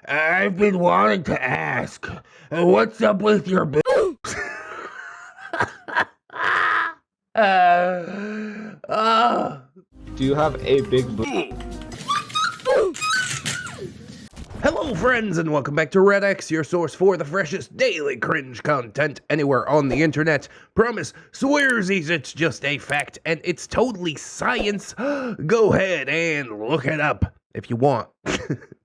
I've been wanting to ask, what's up with your boobs? Do you have a big boob? Hello friends and welcome back to ReddX, your source for the freshest daily cringe content anywhere on the internet. Promise, swearsies, it's just a fact and it's totally science. Go ahead and look it up if you want.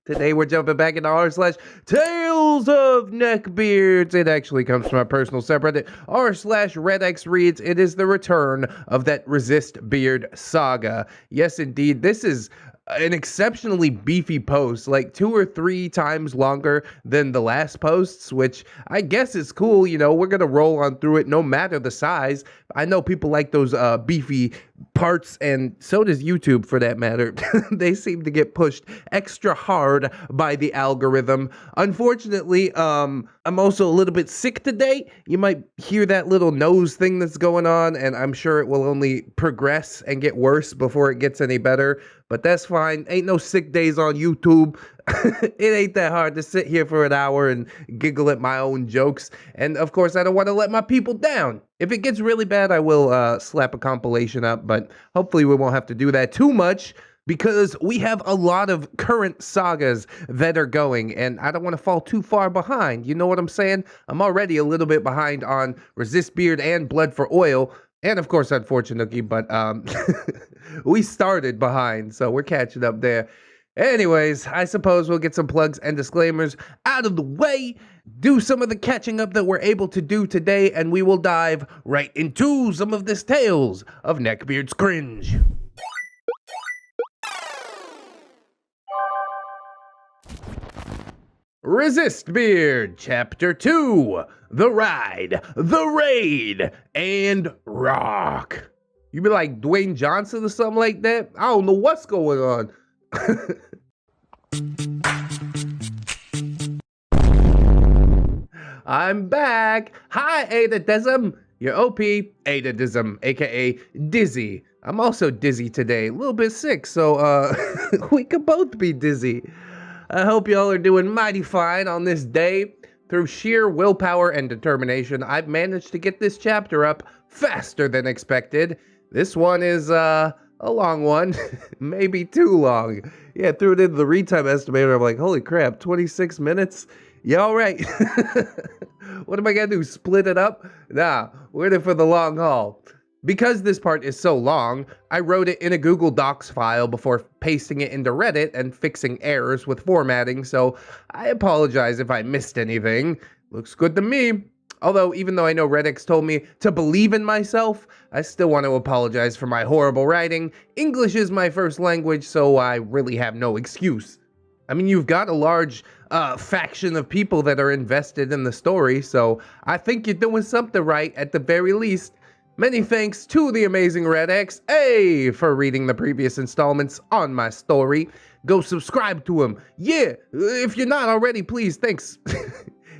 Today we're jumping back into r/Tales of Neckbeards. It actually comes from our personal subreddit, r/ReddX reads, it is the return of that Resistbeard saga. Yes indeed, this is an exceptionally beefy post, like 2 or 3 times longer than the last posts, which I guess is cool. You know, we're gonna roll on through it no matter the size. I know people like those beefy parts, and so does YouTube for that matter. They seem to get pushed extra hard by the algorithm. Unfortunately, I'm also a little bit sick today. You might hear that little nose thing that's going on, and I'm sure it will only progress and get worse before it gets any better. But that's fine. Ain't no sick days on YouTube. It ain't that hard to sit here for an hour and giggle at my own jokes. And of course, I don't want to let my people down. If it gets really bad, I will slap a compilation up, but hopefully we won't have to do that too much, because we have a lot of current sagas that are going, and I don't want to fall too far behind. You know what I'm saying? I'm already a little bit behind on Resistbeard and Blood for Oil, and of course, unfortunately, but we started behind, so we're catching up there. Anyways, I suppose we'll get some plugs and disclaimers out of the way, do some of the catching up that we're able to do today, and we will dive right into some of this Tales of Neckbeard's cringe. Resistbeard, Chapter 2, The Ride, The Raid, and Rock. You be like Dwayne Johnson or something like that? I don't know what's going on. I'm back. Hi, Adadism. Your OP, Adadism, aka Dizzy. I'm also dizzy today, a little bit sick, so we could both be dizzy. I hope y'all are doing mighty fine on this day. Through sheer willpower and determination, I've managed to get this chapter up faster than expected. This one is a long one, maybe too long. Yeah, threw it into the read time estimator. I'm like, holy crap, 26 minutes? Yeah, all right. What am I gonna do, split it up? Nah, we're in it for the long haul. Because this part is so long, I wrote it in a Google Docs file before pasting it into Reddit and fixing errors with formatting, so I apologize if I missed anything. Looks good to me. Although, even though I know ReddX told me to believe in myself, I still want to apologize for my horrible writing. English is my first language, so I really have no excuse. I mean, you've got a large faction of people that are invested in the story, so I think you're doing something right at the very least. Many thanks to the amazing ReddX, A, for reading the previous installments on my story. Go subscribe to him. Yeah, if you're not already, please, thanks.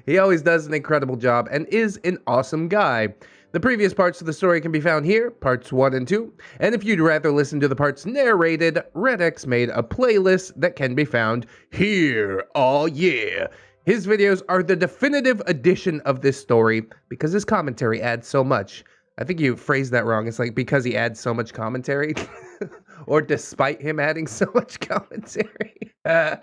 He always does an incredible job and is an awesome guy. The previous parts of the story can be found here, parts 1 and 2. And if you'd rather listen to the parts narrated, ReddX made a playlist that can be found here. Oh yeah. His videos are the definitive edition of this story because his commentary adds so much. I think you phrased that wrong. It's like because he adds so much commentary. Or despite him adding so much commentary. I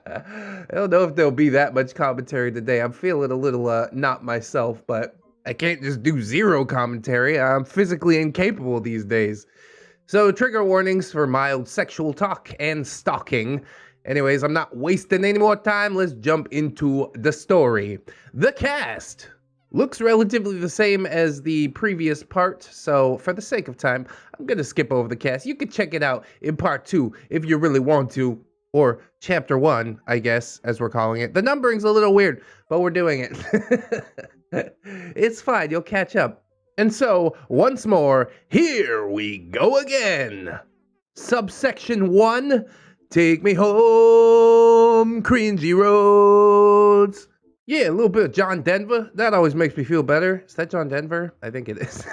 don't know if there'll be that much commentary today. I'm feeling a little not myself, but I can't just do zero commentary. I'm physically incapable these days. So trigger warnings for mild sexual talk and stalking. Anyways, I'm not wasting any more time. Let's jump into the story. The cast looks relatively the same as the previous part, so for the sake of time, I'm gonna skip over the cast. You can check it out in part 2 if you really want to, or chapter 1, I guess, as we're calling it. The numbering's a little weird, but we're doing it. It's fine, you'll catch up. And so, once more, here we go again. Subsection 1, take me home, cringy roads. Yeah, a little bit of John Denver. That always makes me feel better. Is that John Denver? I think it is.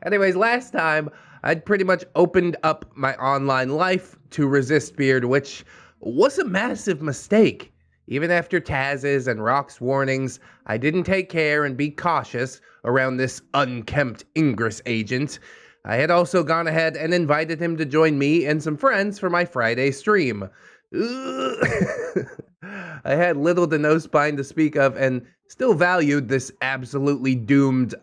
Anyways, last time, I'd pretty much opened up my online life to Resistbeard, which was a massive mistake. Even after Taz's and Rock's warnings, I didn't take care and be cautious around this unkempt Ingress agent. I had also gone ahead and invited him to join me and some friends for my Friday stream. I had little to no spine to speak of and still valued this absolutely doomed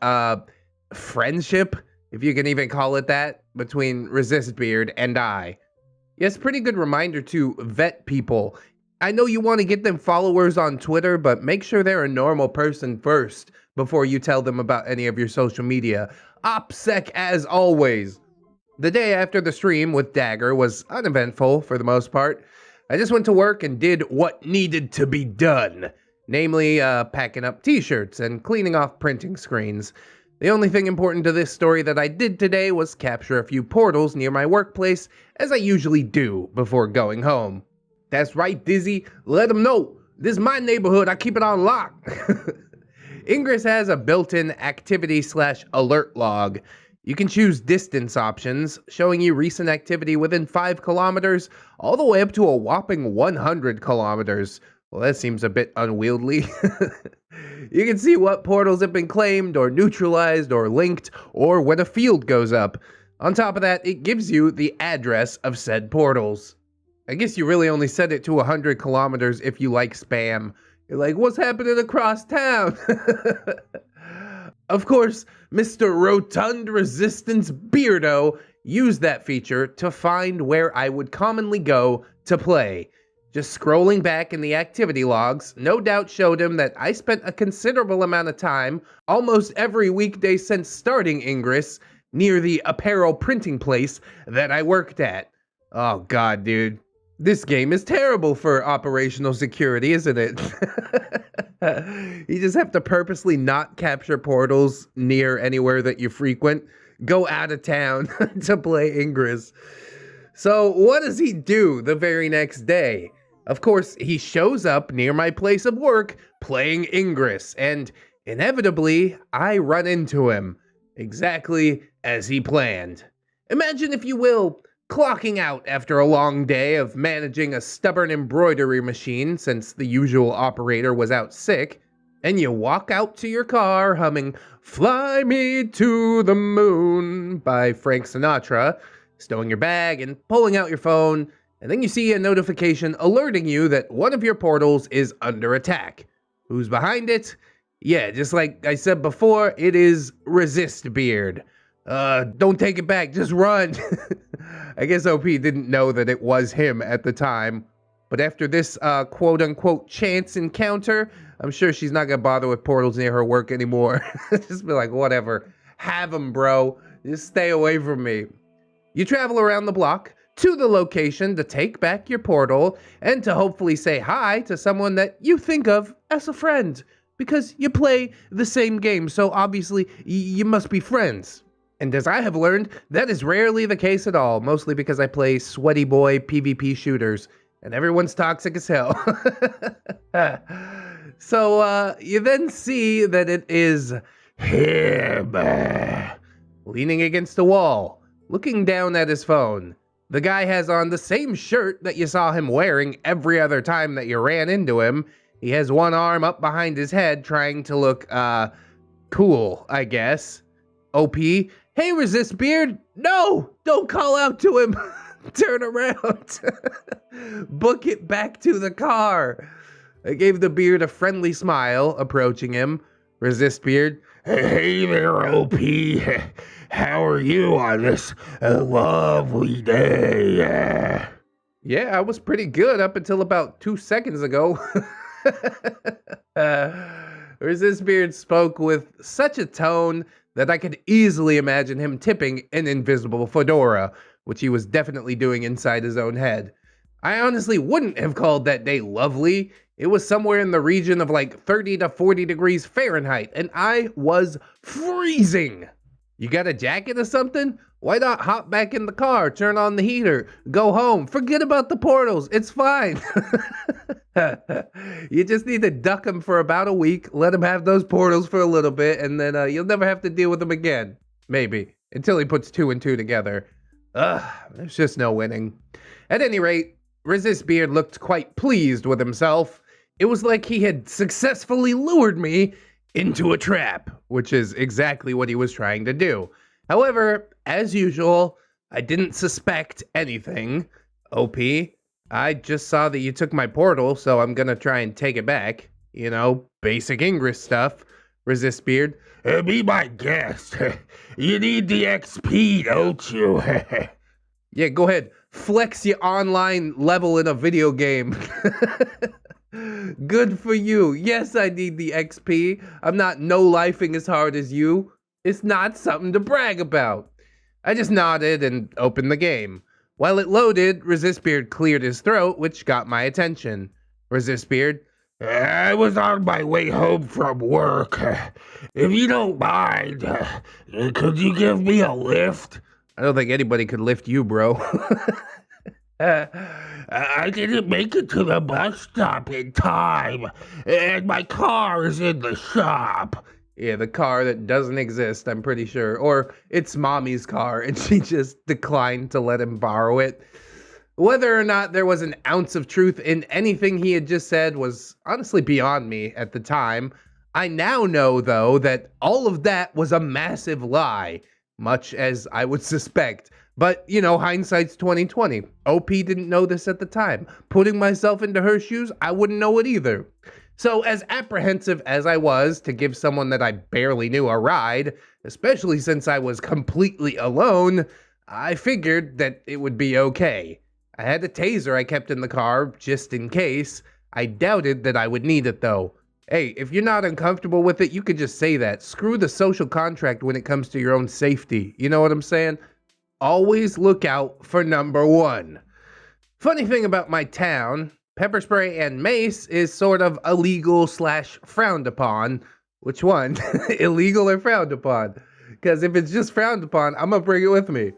friendship, if you can even call it that, between Resistbeard and I. Yes, pretty good reminder to vet people. I know you want to get them followers on Twitter, but make sure they're a normal person first before you tell them about any of your social media. OPSEC as always. The day after the stream with Dagger was uneventful for the most part. I just went to work and did what needed to be done, namely packing up t-shirts and cleaning off printing screens. The only thing important to this story that I did today was capture a few portals near my workplace, as I usually do before going home. That's right, Dizzy. Let them know. This is my neighborhood. I keep it on lock. Ingress has a built-in activity/alert log. You can choose distance options, showing you recent activity within 5 kilometers, all the way up to a whopping 100 kilometers. Well, that seems a bit unwieldy. You can see what portals have been claimed, or neutralized, or linked, or when a field goes up. On top of that, it gives you the address of said portals. I guess you really only set it to 100 kilometers if you like spam. You're like, what's happening across town? Of course, Mr. Rotund Resistance Beardo used that feature to find where I would commonly go to play. Just scrolling back in the activity logs, no doubt showed him that I spent a considerable amount of time, almost every weekday since starting Ingress, near the apparel printing place that I worked at. Oh god, dude. This game is terrible for operational security, isn't it? You just have to purposely not capture portals near anywhere that you frequent. Go out of town to play Ingress. So what does he do the very next day? Of course, he shows up near my place of work playing Ingress, and inevitably, I run into him, exactly as he planned. Imagine, if you will, clocking out after a long day of managing a stubborn embroidery machine since the usual operator was out sick, and you walk out to your car humming "Fly Me to the Moon" by Frank Sinatra, stowing your bag and pulling out your phone, and then you see a notification alerting you that one of your portals is under attack. Who's behind it? Yeah, just like I said before, it is Resistbeard. Don't take it back, just run. I guess OP didn't know that it was him at the time. But after this quote-unquote chance encounter, I'm sure she's not gonna bother with portals near her work anymore. Just be like, whatever. Have them, bro. Just stay away from me. You travel around the block to the location to take back your portal and to hopefully say hi to someone that you think of as a friend. Because you play the same game, so obviously you must be friends. And as I have learned, that is rarely the case at all, mostly because I play sweaty boy PvP shooters, and everyone's toxic as hell. So, you then see that it is him, leaning against a wall, looking down at his phone. The guy has on the same shirt that you saw him wearing every other time that you ran into him. He has one arm up behind his head, trying to look, cool, I guess. OP, hey, Resistbeard, no, don't call out to him. Turn around. Book it back to the car. I gave the beard a friendly smile, approaching him. Resistbeard, hey there, OP. How are you on this lovely day? Yeah, I was pretty good up until about 2 seconds ago. Resistbeard spoke with such a tone that I could easily imagine him tipping an invisible fedora, which he was definitely doing inside his own head. I honestly wouldn't have called that day lovely. It was somewhere in the region of like 30 to 40 degrees Fahrenheit, and I was freezing. You got a jacket or something? Why not hop back in the car, turn on the heater, go home, forget about the portals, it's fine. You just need to duck them for about a week, let him have those portals for a little bit, and then you'll never have to deal with them again. Maybe. Until he puts 2 and 2 together. There's just no winning. At any rate, Resistbeard looked quite pleased with himself. It was like he had successfully lured me into a trap, which is exactly what he was trying to do. However, as usual, I didn't suspect anything. OP, I just saw that you took my portal, so I'm gonna try and take it back. You know, basic Ingress stuff. Resistbeard. Be my guest. You need the XP, don't you? Yeah, go ahead. Flex your online level in a video game. Good for you. Yes, I need the XP. I'm not no-lifing as hard as you. It's not something to brag about. I just nodded and opened the game. While it loaded, Resistbeard cleared his throat, which got my attention. Resistbeard. I was on my way home from work. If you don't mind, could you give me a lift? I don't think anybody could lift you, bro. I didn't make it to the bus stop in time, and my car is in the shop. Yeah, the car that doesn't exist, I'm pretty sure. Or it's mommy's car, and she just declined to let him borrow it. Whether or not there was an ounce of truth in anything he had just said was honestly beyond me at the time. I now know, though, that all of that was a massive lie, much as I would suspect. But, you know, hindsight's 2020. OP didn't know this at the time. Putting myself into her shoes, I wouldn't know it either. So as apprehensive as I was to give someone that I barely knew a ride, especially since I was completely alone, I figured that it would be okay. I had a taser I kept in the car just in case. I doubted that I would need it though. Hey, if you're not uncomfortable with it, you could just say that. Screw the social contract when it comes to your own safety. You know what I'm saying? Always look out for number one. Funny thing about my town, pepper spray and mace is sort of illegal / frowned upon. Which one? Illegal or frowned upon? Because if it's just frowned upon, I'm gonna bring it with me.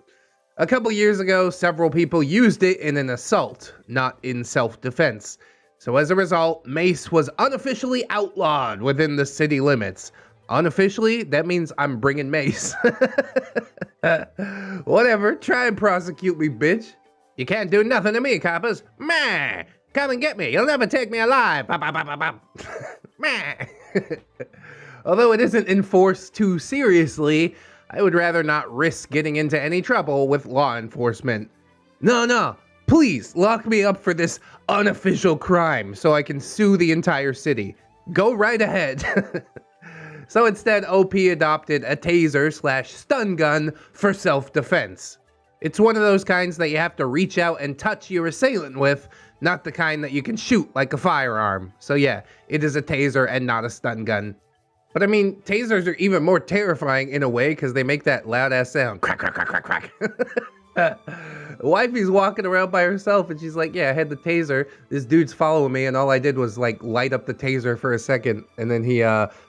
A couple years ago, several people used it in an assault, not in self-defense. So as a result, mace was unofficially outlawed within the city limits. Unofficially, that means I'm bringing mace. Whatever, try and prosecute me, bitch. You can't do nothing to me, coppers. Meh! Come and get me. You'll never take me alive. Bop, bop, bop, bop, bop. Meh! Although it isn't enforced too seriously, I would rather not risk getting into any trouble with law enforcement. No, please lock me up for this unofficial crime so I can sue the entire city. Go right ahead. So instead, OP adopted a taser / stun gun for self-defense. It's one of those kinds that you have to reach out and touch your assailant with, not the kind that you can shoot like a firearm. So yeah, it is a taser and not a stun gun. But I mean, tasers are even more terrifying in a way because they make that loud ass sound. Crack, crack, crack, crack, crack. Wifey's walking around by herself and she's like, yeah, I had the taser. This dude's following me and all I did was like light up the taser for a second and then he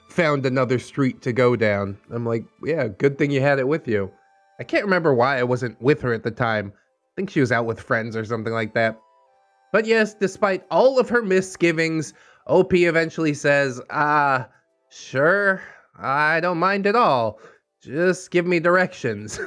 found another street to go down. I'm like, yeah, good thing you had it with you. I can't remember why I wasn't with her at the time. I think she was out with friends or something like that. But yes, despite all of her misgivings, OP eventually says, sure, I don't mind at all. Just give me directions.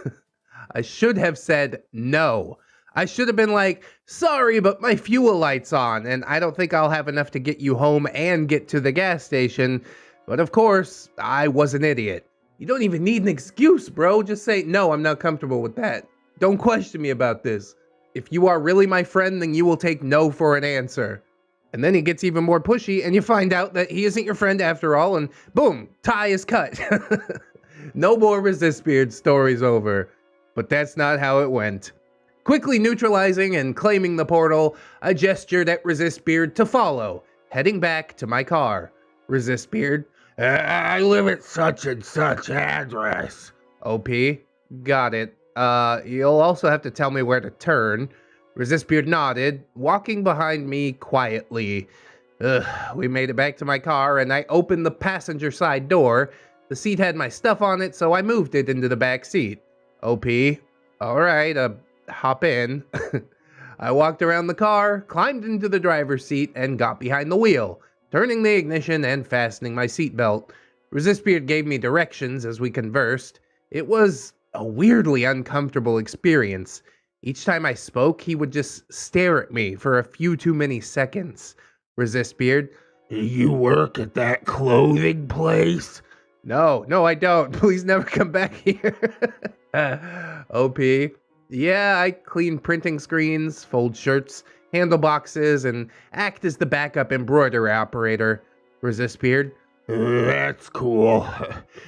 I should have said no. I should have been like, sorry, but my fuel light's on, and I don't think I'll have enough to get you home and get to the gas station. But of course, I was an idiot. You don't even need an excuse, bro. Just say, no, I'm not comfortable with that. Don't question me about this. If you are really my friend, then you will take no for an answer. And then he gets even more pushy, and you find out that he isn't your friend after all, and boom, tie is cut. No more Resistbeard stories over. But that's not how it went. Quickly neutralizing and claiming the portal, I gestured at Resistbeard to follow, heading back to my car. Resistbeard, I live at such and such address. OP, got it. You'll also have to tell me where to turn. Resistbeard nodded, walking behind me quietly. We made it back to my car, and I opened the passenger side door. The seat had my stuff on it, so I moved it into the back seat. OP, alright, hop in. I walked around the car, climbed into the driver's seat, and got behind the wheel, turning the ignition and fastening my seatbelt. Resistbeard gave me directions as we conversed. It was a weirdly uncomfortable experience. Each time I spoke, he would just stare at me for a few too many seconds. Resistbeard, You work at that clothing place? No, I don't. Please never come back here. OP. Yeah, I clean printing screens, fold shirts, handle boxes, and act as the backup embroidery operator. Resistbeard. That's cool.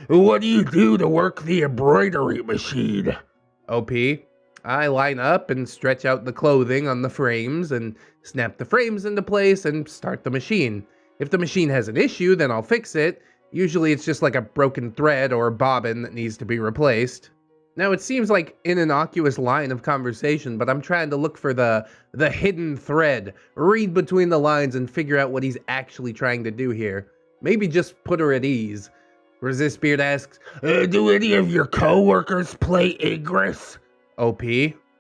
What do you do to work the embroidery machine? OP. I line up and stretch out the clothing on the frames and snap the frames into place and start the machine. If the machine has an issue, then I'll fix it. Usually it's just like a broken thread or bobbin that needs to be replaced. Now it seems like an innocuous line of conversation, but I'm trying to look for the hidden thread, read between the lines and figure out what he's actually trying to do here. Maybe just put her at ease. Resistbeard asks, Do any of your co-workers play Ingress? OP?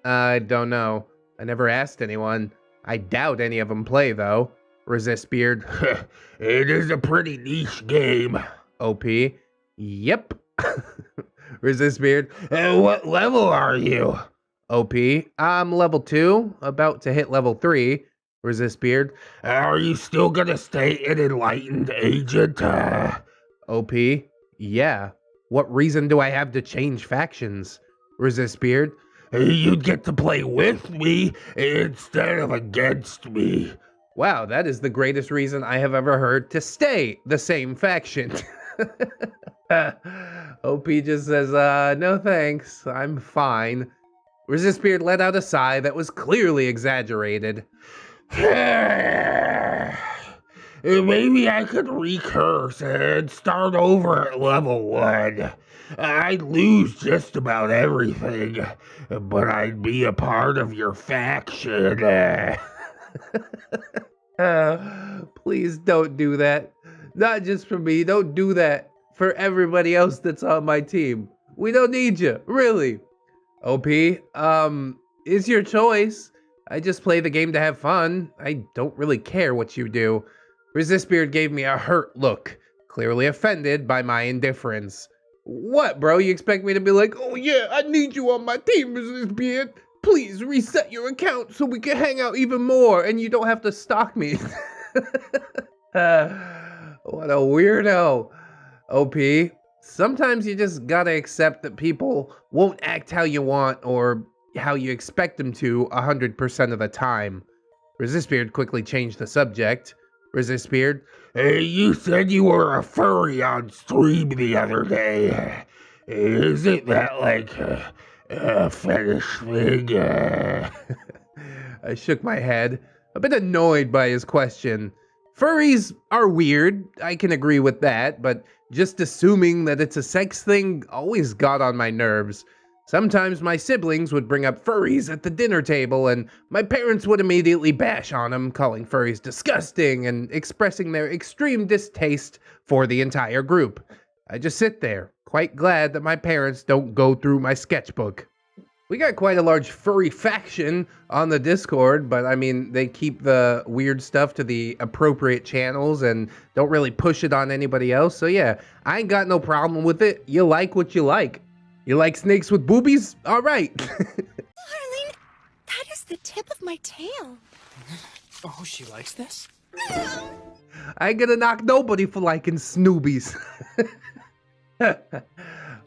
I don't know. I never asked anyone. I doubt any of them play, though. Resistbeard. It is a pretty niche game. OP? Yep. Resistbeard. What level are you? OP? I'm level 2, about to hit level 3. Resistbeard. Are you still gonna stay an enlightened agent? OP? Yeah. What reason do I have to change factions? Resistbeard. You'd get to play with me instead of against me. Wow, that is the greatest reason I have ever heard to stay the same faction. OP just says, no thanks, I'm fine. Resistbeard let out a sigh that was clearly exaggerated. Maybe I could recurse and start over at level 1. I'd lose just about everything, but I'd be a part of your faction. Please don't do that. Not just for me, don't do that for everybody else that's on my team. We don't need you, really. OP, it's your choice. I just play the game to have fun. I don't really care what you do. Resistbeard gave me a hurt look, clearly offended by my indifference. What, bro? You expect me to be like, oh yeah, I need you on my team, Resistbeard. Please reset your account so we can hang out even more and you don't have to stalk me. What a weirdo. OP, sometimes you just gotta accept that people won't act how you want or how you expect them to 100% of the time. Resistbeard quickly changed the subject. Resistbeard. You said you were a furry on stream the other day. Isn't that like a fetish thing? I shook my head, a bit annoyed by his question. Furries are weird, I can agree with that, but just assuming that it's a sex thing always got on my nerves. Sometimes my siblings would bring up furries at the dinner table, and my parents would immediately bash on them, calling furries disgusting and expressing their extreme distaste for the entire group. I just sit there, quite glad that my parents don't go through my sketchbook. We got quite a large furry faction on the Discord, but I mean, they keep the weird stuff to the appropriate channels and don't really push it on anybody else. So yeah, I ain't got no problem with it. You like what you like. You like snakes with boobies? All right. Darling, that is the tip of my tail. Oh, she likes this? I ain't gonna knock nobody for liking snoobies.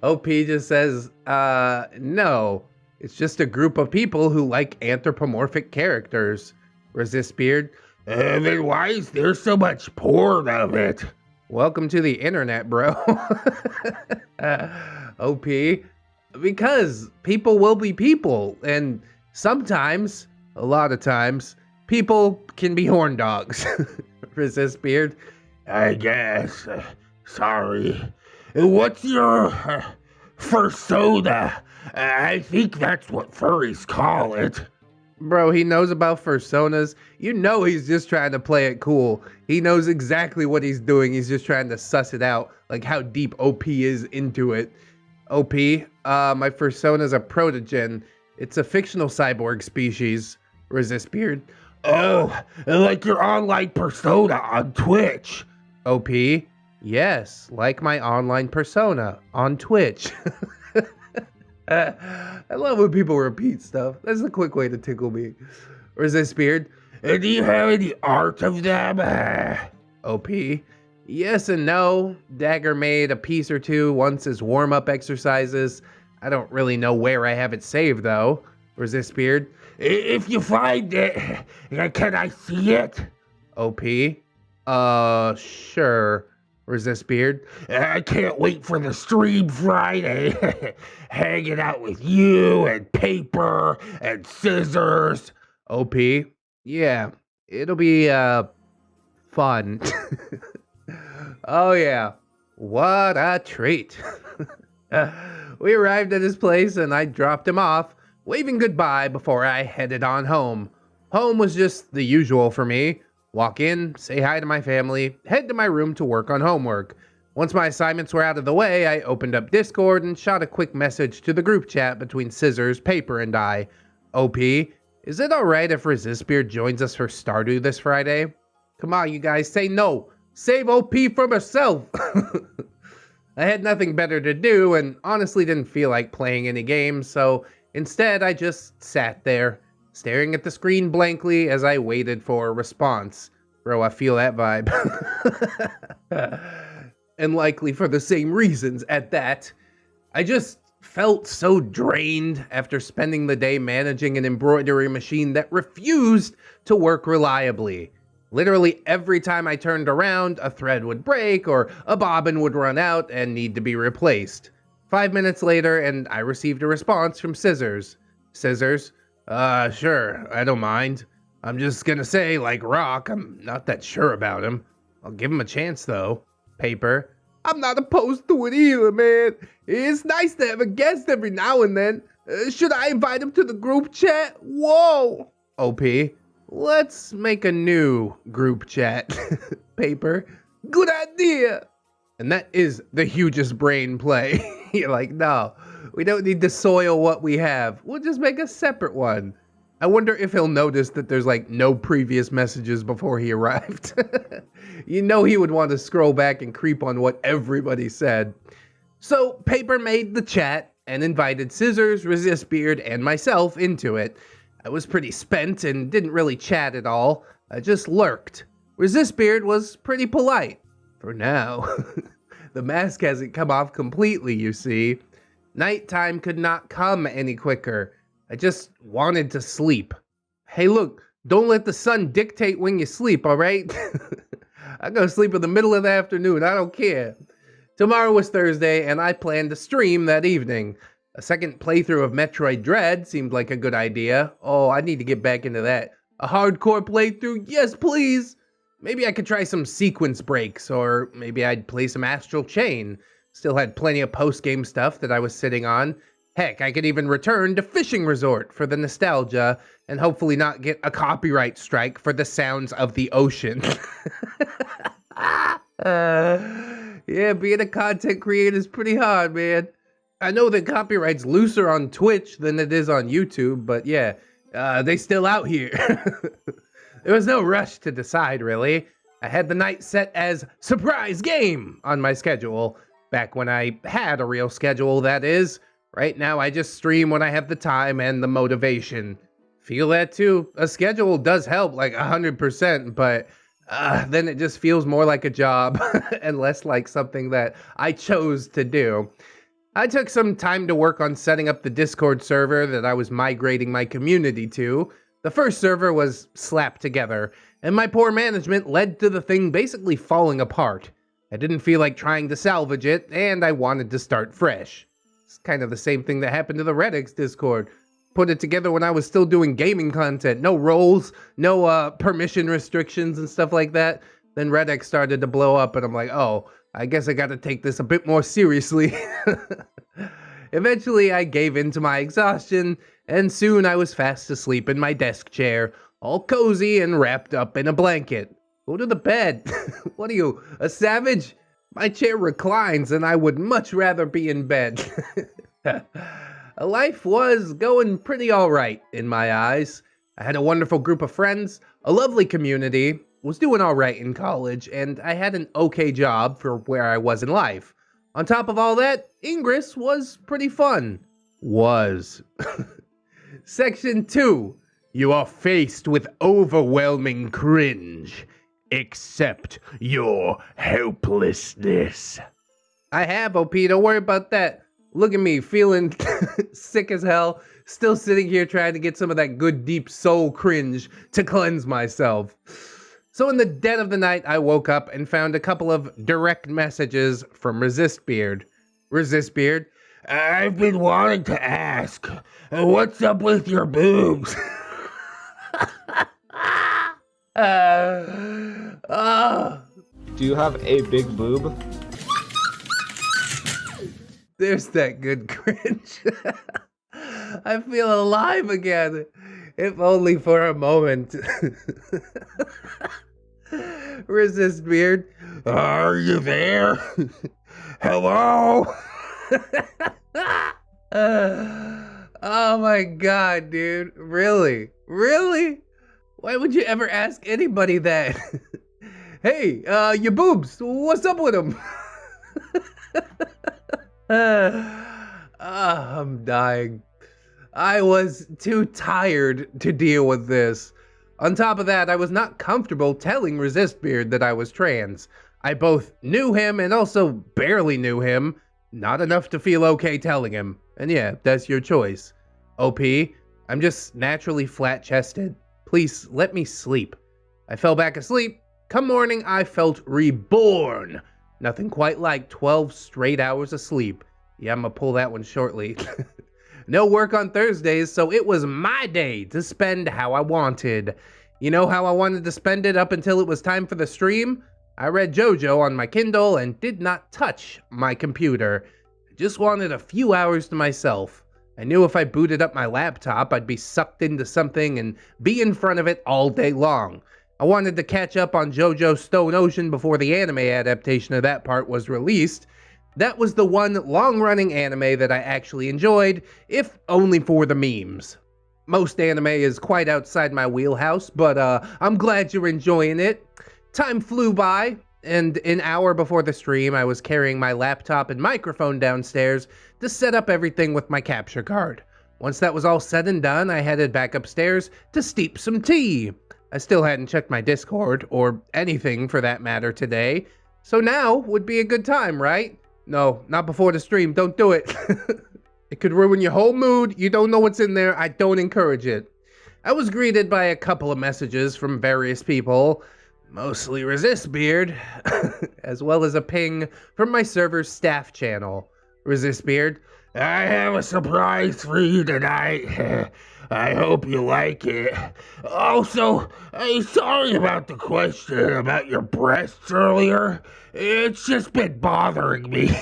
OP just says, no. It's just a group of people who like anthropomorphic characters. Resistbeard. Then why is there so much porn of it? Welcome to the internet, bro. OP. Because people will be people, and sometimes, a lot of times, people can be horn dogs. Resistbeard. I guess. Sorry. What's your fursona? I think that's what furries call it. Bro, he knows about fursonas. You know he's just trying to play it cool. He knows exactly what he's doing. He's just trying to suss it out, like how deep OP is into it. OP, my fursona's a protogen. It's a fictional cyborg species. Resistbeard. Oh, like your online persona on Twitch. OP, yes, like my online persona on Twitch. I love when people repeat stuff. That's a quick way to tickle me. Resistbeard. Do you have any art of them? OP. Yes and no. Dagger made a piece or two once as warm-up exercises. I don't really know where I have it saved, though. Resistbeard. If you find it, can I see it? OP. Sure. Resistbeard. I can't wait for the stream Friday. Hanging out with you and paper and scissors. OP. Yeah, it'll be, fun. Oh yeah, what a treat. We arrived at his place and I dropped him off, waving goodbye before I headed on home. Home was just the usual for me. Walk in, say hi to my family, head to my room to work on homework. Once my assignments were out of the way, I opened up Discord and shot a quick message to the group chat between Scissors, Paper, and I. OP, is it alright if Resistbeard joins us for Stardew this Friday? Come on, you guys, say no. Save OP from herself. I had nothing better to do and honestly didn't feel like playing any games, so instead I just sat there, staring at the screen blankly as I waited for a response. Bro, I feel that vibe. And likely for the same reasons at that. I just felt so drained after spending the day managing an embroidery machine that refused to work reliably. Literally every time I turned around, a thread would break or a bobbin would run out and need to be replaced. 5 minutes later, and I received a response from Scissors. Scissors, sure, I don't mind. I'm just gonna say, like Rock, I'm not that sure about him. I'll give him a chance, though. Paper, I'm not opposed to it either, man. It's nice to have a guest every now and then. Should I invite him to the group chat? Whoa! OP, let's make a new group chat. Paper, good idea. And that is the hugest brain play. You're like, no, we don't need to soil what we have. We'll just make a separate one. I wonder if he'll notice that there's like no previous messages before he arrived. You know he would want to scroll back and creep on what everybody said. So Paper made the chat and invited Scissors, Resistbeard, and myself into it. I was pretty spent and didn't really chat at all. I just lurked. Resistbeard was pretty polite. For now. The mask hasn't come off completely, you see. Nighttime could not come any quicker. I just wanted to sleep. Hey look, don't let the sun dictate when you sleep, alright? I go sleep in the middle of the afternoon, I don't care. Tomorrow was Thursday, and I planned to stream that evening. A second playthrough of Metroid Dread seemed like a good idea. Oh, I need to get back into that. A hardcore playthrough? Yes, please! Maybe I could try some sequence breaks, or maybe I'd play some Astral Chain. Still had plenty of post-game stuff that I was sitting on. Heck, I could even return to Fishing Resort for the nostalgia, and hopefully not get a copyright strike for the sounds of the ocean. Yeah, being a content creator is pretty hard, man. I know that copyright's looser on Twitch than it is on YouTube, but yeah, they still out here. There was no rush to decide, really. I had the night set as surprise game on my schedule. Back when I had a real schedule, that is. Right now, I just stream when I have the time and the motivation. Feel that too? A schedule does help, like 100%, but then it just feels more like a job and less like something that I chose to do. I took some time to work on setting up the Discord server that I was migrating my community to. The first server was slapped together, and my poor management led to the thing basically falling apart. I didn't feel like trying to salvage it, and I wanted to start fresh. It's kind of the same thing that happened to the ReddX Discord. Put it together when I was still doing gaming content. No roles, no permission restrictions and stuff like that. Then ReddX started to blow up, and I'm like, oh, I guess I gotta take this a bit more seriously. Eventually, I gave in to my exhaustion, and soon I was fast asleep in my desk chair, all cozy and wrapped up in a blanket. Go to the bed. What are you, a savage? My chair reclines, and I would much rather be in bed. Life was going pretty alright in my eyes. I had a wonderful group of friends, a lovely community, was doing alright in college, and I had an okay job for where I was in life. On top of all that, Ingress was pretty fun. Was. Section 2. You are faced with overwhelming cringe. accept your helplessness. I have, OP, don't worry about that. Look at me, feeling sick as hell, still sitting here trying to get some of that good deep soul cringe to cleanse myself. So in the dead of the night, I woke up and found a couple of direct messages from Resistbeard. Resistbeard, I've been wanting to ask, what's up with your boobs? Do you have a big boob? There's that good cringe. I feel alive again, if only for a moment. Resistbeard, Are you there? Hello? Oh my god, dude. Really? Really? Why would you ever ask anybody that? Hey, your boobs, what's up with them? I'm dying. I was too tired to deal with this. On top of that, I was not comfortable telling Resistbeard that I was trans. I both knew him and also barely knew him. Not enough to feel okay telling him. And yeah, that's your choice. OP, I'm just naturally flat-chested. Please, let me sleep. I fell back asleep. Come morning, I felt reborn. Nothing quite like 12 straight hours of sleep. Yeah, I'm gonna pull that one shortly. No work on Thursdays, so it was my day to spend how I wanted. You know how I wanted to spend it up until it was time for the stream? I read JoJo on my Kindle and did not touch my computer. I just wanted a few hours to myself. I knew if I booted up my laptop, I'd be sucked into something and be in front of it all day long. I wanted to catch up on JoJo Stone Ocean before the anime adaptation of that part was released. That was the one long-running anime that I actually enjoyed, if only for the memes. Most anime is quite outside my wheelhouse, but I'm glad you're enjoying it. Time flew by, and an hour before the stream, I was carrying my laptop and microphone downstairs to set up everything with my capture card. Once that was all said and done, I headed back upstairs to steep some tea. I still hadn't checked my Discord, or anything for that matter today, so now would be a good time, right? No, not before the stream, don't do it. It could ruin your whole mood, you don't know what's in there, I don't encourage it. I was greeted by a couple of messages from various people, mostly Resistbeard, as well as a ping from my server's staff channel. Resistbeard, I have a surprise for you tonight. I hope you like it. Also, sorry about the question about your breasts earlier. It's just been bothering me.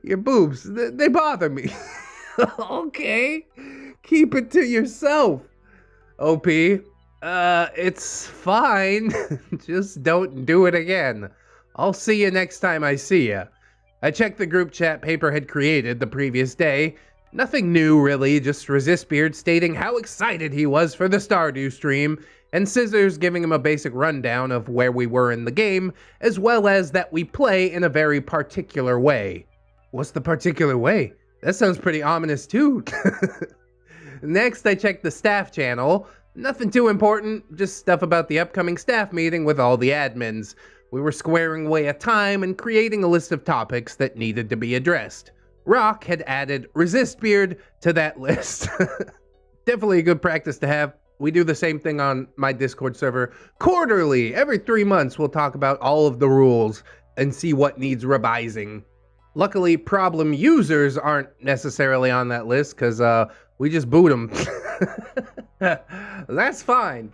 Your boobs, they bother me. Okay, keep it to yourself. OP, it's fine. Just don't do it again. I'll see you next time I see ya. I checked the group chat Paper had created the previous day. Nothing new really, just Resistbeard stating how excited he was for the Stardew stream, and Scissors giving him a basic rundown of where we were in the game, as well as that we play in a very particular way. What's the particular way? That sounds pretty ominous too. Next, I checked the staff channel. Nothing too important, just stuff about the upcoming staff meeting with all the admins. We were squaring away a time and creating a list of topics that needed to be addressed. Rock had added Resistbeard to that list. Definitely a good practice to have. We do the same thing on my Discord server quarterly. Every 3 months, we'll talk about all of the rules and see what needs revising. Luckily, problem users aren't necessarily on that list because we just boot them. That's fine.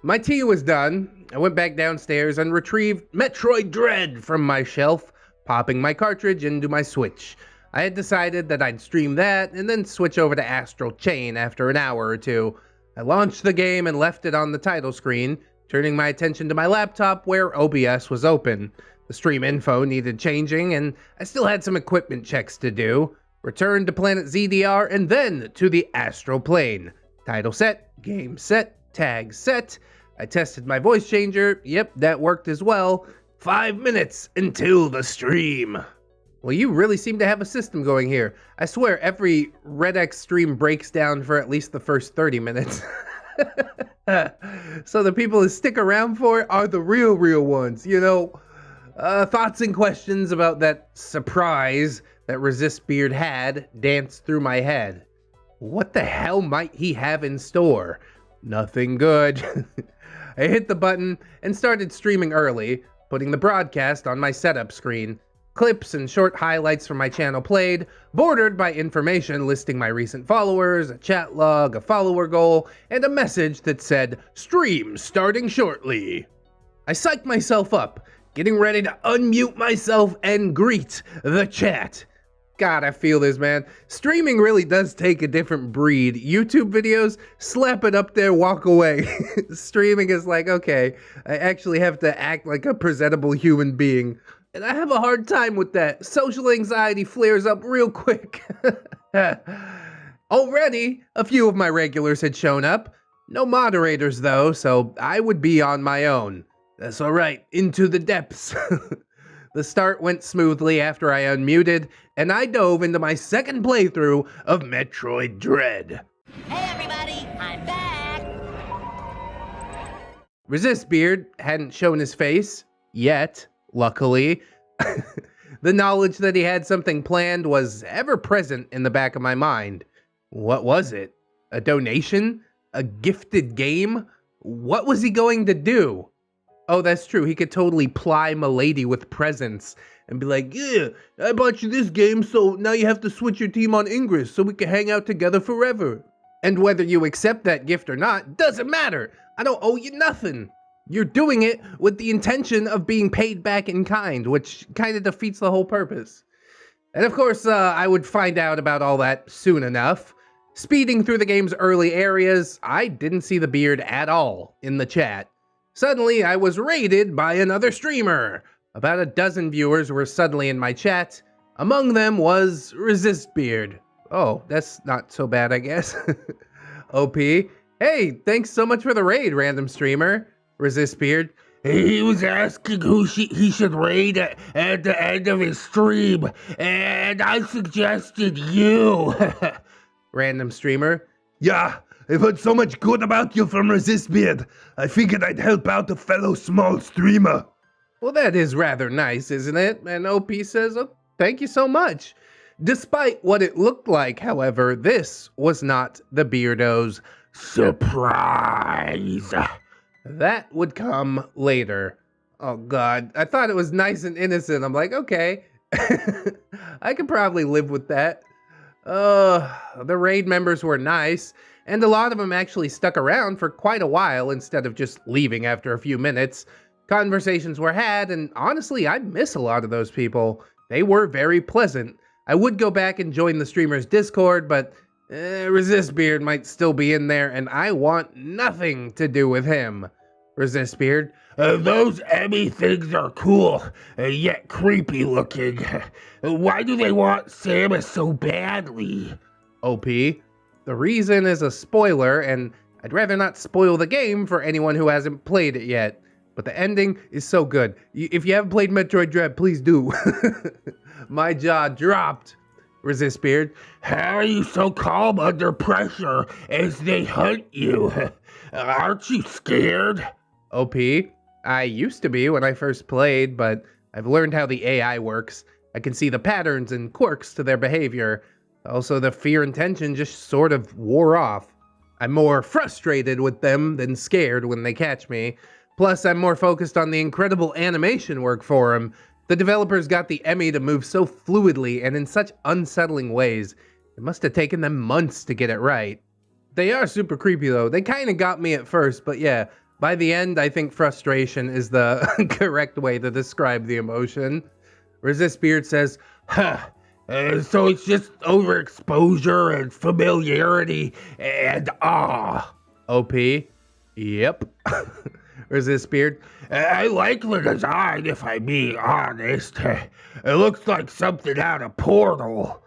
My tea was done. I went back downstairs and retrieved Metroid Dread from my shelf, popping my cartridge into my Switch. I had decided that I'd stream that and then switch over to Astral Chain after an hour or two. I launched the game and left it on the title screen, turning my attention to my laptop where OBS was open. The stream info needed changing, and I still had some equipment checks to do. Returned to Planet ZDR and then to the Astral Plane. Title set, game set, tag set. I tested my voice changer. Yep, that worked as well. 5 minutes until the stream. Well, you really seem to have a system going here. I swear every ReddX stream breaks down for at least the first 30 minutes. So the people who stick around for it are the real ones, you know? Thoughts and questions about that surprise that Resistbeard had danced through my head. What the hell might he have in store? Nothing good. I hit the button and started streaming early, putting the broadcast on my setup screen. Clips and short highlights from my channel played, bordered by information listing my recent followers, a chat log, a follower goal, and a message that said, "Stream starting shortly." I psyched myself up, getting ready to unmute myself and greet the chat. God, I feel this, man. Streaming really does take a different breed. YouTube videos, slap it up there, walk away. Streaming is like, okay, I actually have to act like a presentable human being. And I have a hard time with that. Social anxiety flares up real quick. Already, a few of my regulars had shown up. No moderators though, so I would be on my own. That's alright, into the depths. The start went smoothly after I unmuted, and I dove into my second playthrough of Metroid Dread. Hey everybody, I'm back! Resistbeard hadn't shown his face yet. Luckily, the knowledge that he had something planned was ever present in the back of my mind. What was it? A donation? A gifted game? What was he going to do? Oh, that's true. He could totally ply Milady with presents and be like, yeah, I bought you this game, so now you have to switch your team on Ingress so we can hang out together forever. And whether you accept that gift or not, doesn't matter. I don't owe you nothing. You're doing it with the intention of being paid back in kind, which kind of defeats the whole purpose. And of course, I would find out about all that soon enough. Speeding through the game's early areas, I didn't see the beard at all in the chat. Suddenly, I was raided by another streamer. About a dozen viewers were suddenly in my chat. Among them was Resistbeard. Oh, that's not so bad, I guess. OP. Hey, thanks so much for the raid, random streamer. Resistbeard. He was asking who he should raid at the end of his stream, and I suggested you. Random streamer. Yeah, I've heard so much good about you from Resistbeard. I figured I'd help out a fellow small streamer. Well, that is rather nice, isn't it? And OP says, oh, thank you so much. Despite what it looked like, however, this was not the Beardo's surprise. That would come later. Oh god, I thought it was nice and innocent. I'm like, okay, I could probably live with that. The raid members were nice, and a lot of them actually stuck around for quite a while instead of just leaving after a few minutes. Conversations were had, and honestly, I miss a lot of those people. They were very pleasant. I would go back and join the streamer's Discord, but Resistbeard might still be in there, and I want nothing to do with him. Resistbeard. Those Emmy things are cool, yet creepy looking. Why do they want Samus so badly? OP. The reason is a spoiler, and I'd rather not spoil the game for anyone who hasn't played it yet. But the ending is so good. If you haven't played Metroid Dread, please do. My jaw dropped. Resistbeard. How are you so calm under pressure as they hunt you? Aren't you scared? OP. I used to be when I first played, but I've learned how the AI works. I can see the patterns and quirks to their behavior. Also, the fear and tension just sort of wore off. I'm more frustrated with them than scared when they catch me. Plus, I'm more focused on the incredible animation work for them. The developers got the Emmy to move so fluidly and in such unsettling ways. It must have taken them months to get it right. They are super creepy though. They kind of got me at first, but yeah, by the end, I think frustration is the correct way to describe the emotion. Resistbeard says, huh, so it's just overexposure and familiarity and awe. OP. Yep. Resistbeard. I like the design, if I'm being honest. It looks like something out of Portal.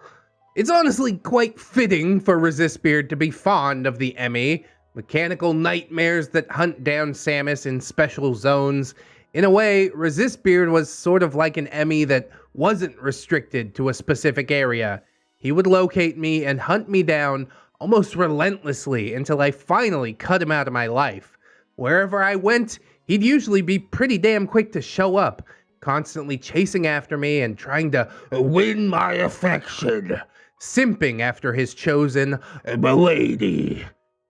It's honestly quite fitting for Resistbeard to be fond of the Emmy. Mechanical nightmares that hunt down Samus in special zones. In a way, Resistbeard was sort of like an Emmy that wasn't restricted to a specific area. He would locate me and hunt me down almost relentlessly until I finally cut him out of my life. Wherever I went, he'd usually be pretty damn quick to show up, constantly chasing after me and trying to Win my affection, simping after his chosen milady.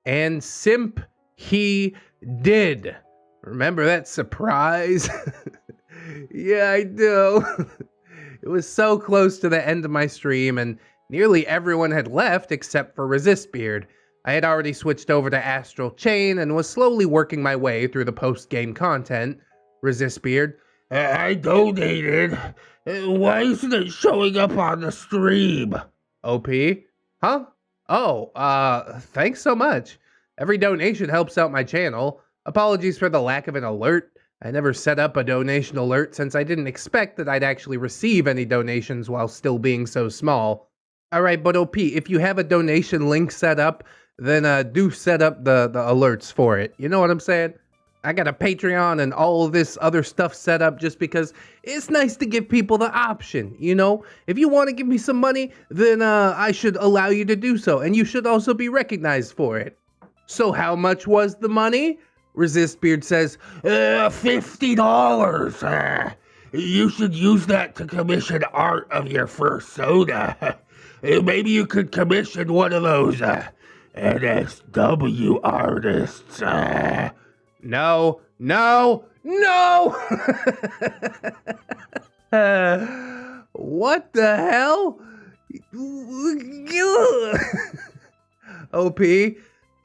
and simp he did. Remember that surprise? Yeah, I do. It was so close to the end of my stream, and nearly everyone had left except for Resistbeard. I had already switched over to Astral Chain and was slowly working my way through the post-game content. Resistbeard, I donated. Why isn't it showing up on the stream? OP? Huh? Oh, thanks so much. Every donation helps out my channel. Apologies for the lack of an alert. I never set up a donation alert since I didn't expect that I'd actually receive any donations while still being so small. Alright, but OP, if you have a donation link set up, then do set up the alerts for it. You know what I'm saying? I got a Patreon and all of this other stuff set up just because it's nice to give people the option, you know? If you want to give me some money, then I should allow you to do so, and you should also be recognized for it. So how much was the money? Resistbeard says, $50. You should use that to commission art of your first soda. Maybe you could commission one of those NSW artists. No. What the hell? OP,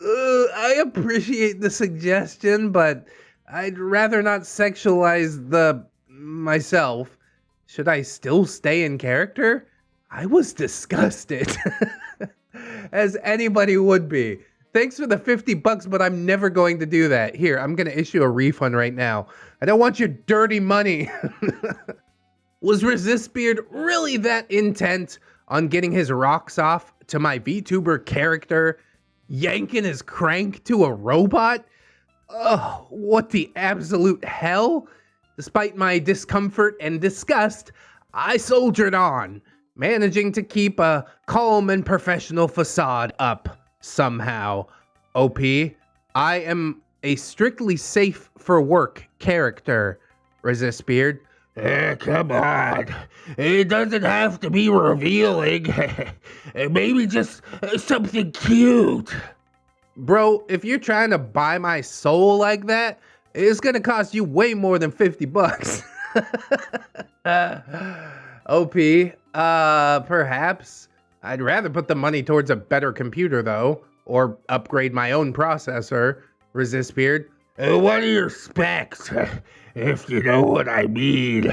I appreciate the suggestion, but I'd rather not sexualize myself. Should I still stay in character? I was disgusted. As anybody would be. Thanks for the $50, but I'm never going to do that. Here, I'm gonna issue a refund right now. I don't want your dirty money. Was Resistbeard really that intent on getting his rocks off to my VTuber character, yanking his crank to a robot? Oh, what the absolute hell? Despite my discomfort and disgust, I soldiered on, managing to keep a calm and professional facade up somehow. OP, I am a strictly safe for work character. Resistbeard. Come on. It doesn't have to be revealing. Maybe just something cute. Bro, if you're trying to buy my soul like that, it's gonna cost you way more than $50. OP, perhaps. I'd rather put the money towards a better computer though, or upgrade my own processor. Resistbeard. What are your specs, if you know what I mean?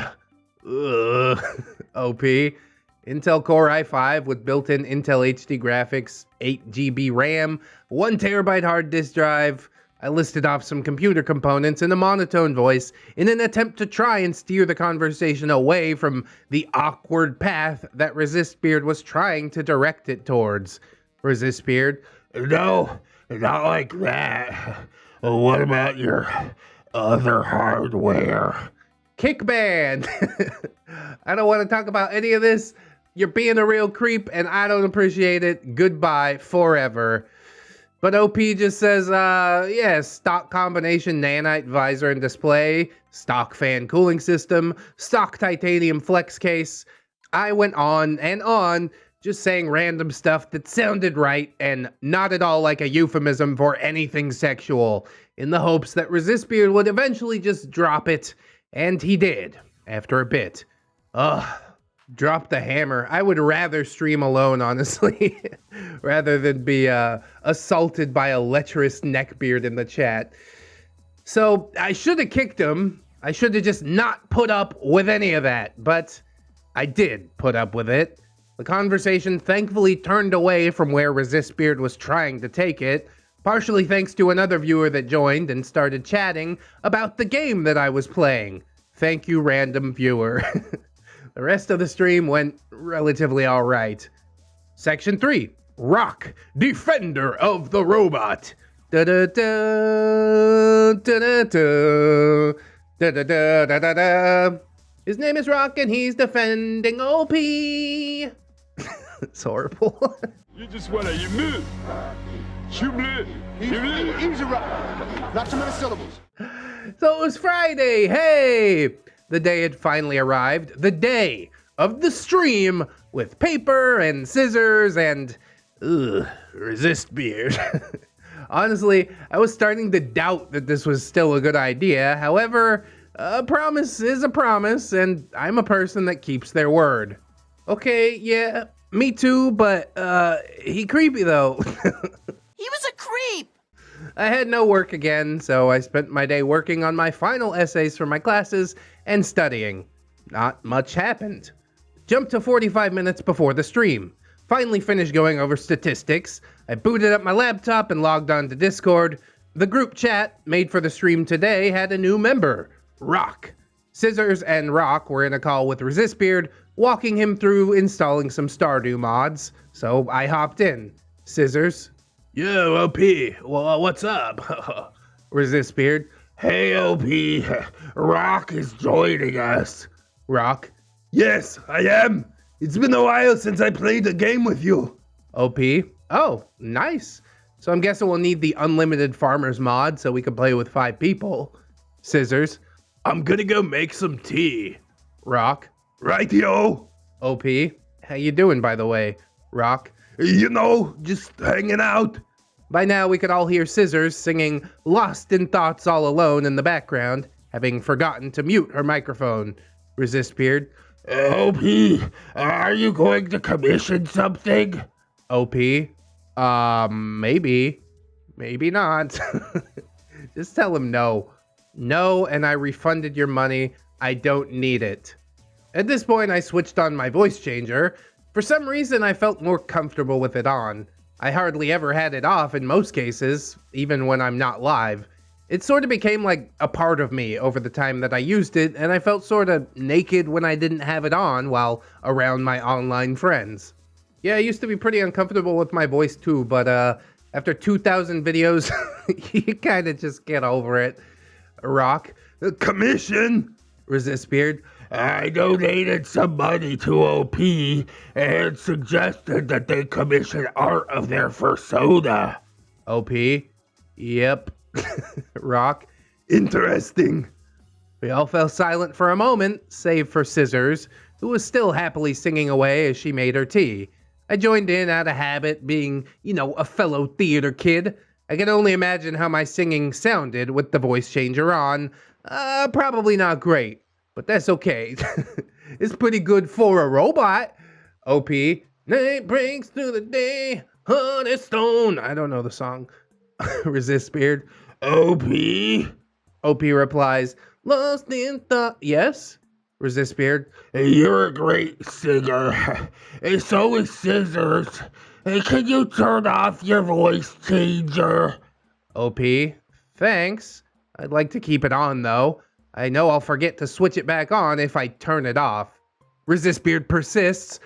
OP. Intel Core i5 with built-in Intel HD graphics, 8 GB RAM, 1 TB hard disk drive. I listed off some computer components in a monotone voice in an attempt to try and steer the conversation away from the awkward path that Resistbeard was trying to direct it towards. Resistbeard. No, not like that. What about your other hardware? Kickband. I don't want to talk about any of this. You're being a real creep and I don't appreciate it. Goodbye forever. But OP just says, yeah, stock combination nanite visor and display, stock fan cooling system, stock titanium flex case. I went on and on, just saying random stuff that sounded right and not at all like a euphemism for anything sexual, in the hopes that Resistbeard would eventually just drop it, and he did, after a bit. Ugh. Drop the hammer. I would rather stream alone, honestly, rather than be assaulted by a lecherous neckbeard in the chat. So I should have kicked him. I should have just not put up with any of that, but I did put up with it. The conversation thankfully turned away from where Resistbeard was trying to take it, partially thanks to another viewer that joined and started chatting about the game that I was playing. Thank you, random viewer. The rest of the stream went relatively alright. Section 3. Rock, Defender of the Robot. Da-da-da, da-da-da, da-da-da-da-da-da. His name is Rock and he's defending OP. It's horrible. You just wanna you move. Easy, rock. Not too many syllables. So it was Friday. Hey! The day had finally arrived. The day of the stream with paper and scissors and Resistbeard. Honestly, I was starting to doubt that this was still a good idea. However, a promise is a promise, and I'm a person that keeps their word. Okay, yeah, me too, but he creepy though. He was a creep. I had no work again, so I spent my day working on my final essays for my classes and studying. Not much happened. Jumped to 45 minutes before the stream. Finally finished going over statistics. I booted up my laptop and logged on to Discord. The group chat made for the stream today had a new member, Rock. Scissors and Rock were in a call with Resistbeard, walking him through installing some Stardew mods, so I hopped in. Scissors. Yo, OP, well, what's up? Resistbeard. Hey, OP, Rock is joining us. Rock. Yes, I am. It's been a while since I played a game with you. OP. Oh, nice. So I'm guessing we'll need the unlimited farmers mod so we can play with 5 people. Scissors. I'm gonna go make some tea. Rock. Rightio. OP. How you doing, by the way? Rock. You know, just hanging out. By now, we could all hear Scissors singing Lost in Thoughts All Alone in the background, having forgotten to mute her microphone. Resistbeard. OP, are you going to commission something? OP. Maybe. Maybe not. Just tell him no. No, and I refunded your money. I don't need it. At this point, I switched on my voice changer. For some reason, I felt more comfortable with it on. I hardly ever had it off in most cases, even when I'm not live. It sort of became like a part of me over the time that I used it, and I felt sort of naked when I didn't have it on while around my online friends. Yeah, I used to be pretty uncomfortable with my voice too, but after 2,000 videos, you kind of just get over it. Rock. Commission? Resistbeard. I donated some money to OP and suggested that they commission art of their persona. OP. Yep. Rock. Interesting. We all fell silent for a moment, save for Scissors, who was still happily singing away as she made her tea. I joined in out of habit, being, a fellow theater kid. I can only imagine how my singing sounded with the voice changer on. Probably not great. But that's okay. It's pretty good for a robot. OP. Night breaks through the day. Honey stone. I don't know the song. Resistbeard. OP. OP replies. Lost in thought. Yes? Resistbeard. You're a great singer. And so is Scissors. Can you turn off your voice changer? OP. Thanks. I'd like to keep it on though. I know I'll forget to switch it back on if I turn it off. Resistbeard persists.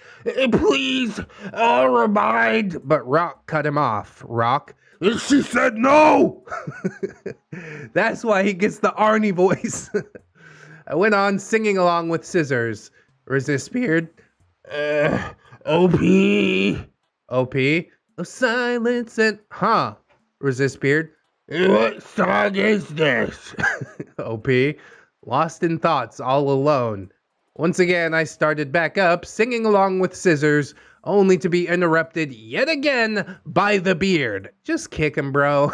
Please, I'll remind. But Rock cut him off. Rock. She said no. That's why he gets the Arnie voice. I went on singing along with Scissors. Resistbeard. OP. OP. No silence and... Huh. Resistbeard. What song is this? OP. Lost in thoughts, all alone. Once again, I started back up, singing along with Scissors, only to be interrupted yet again by the beard. Just kick him, bro.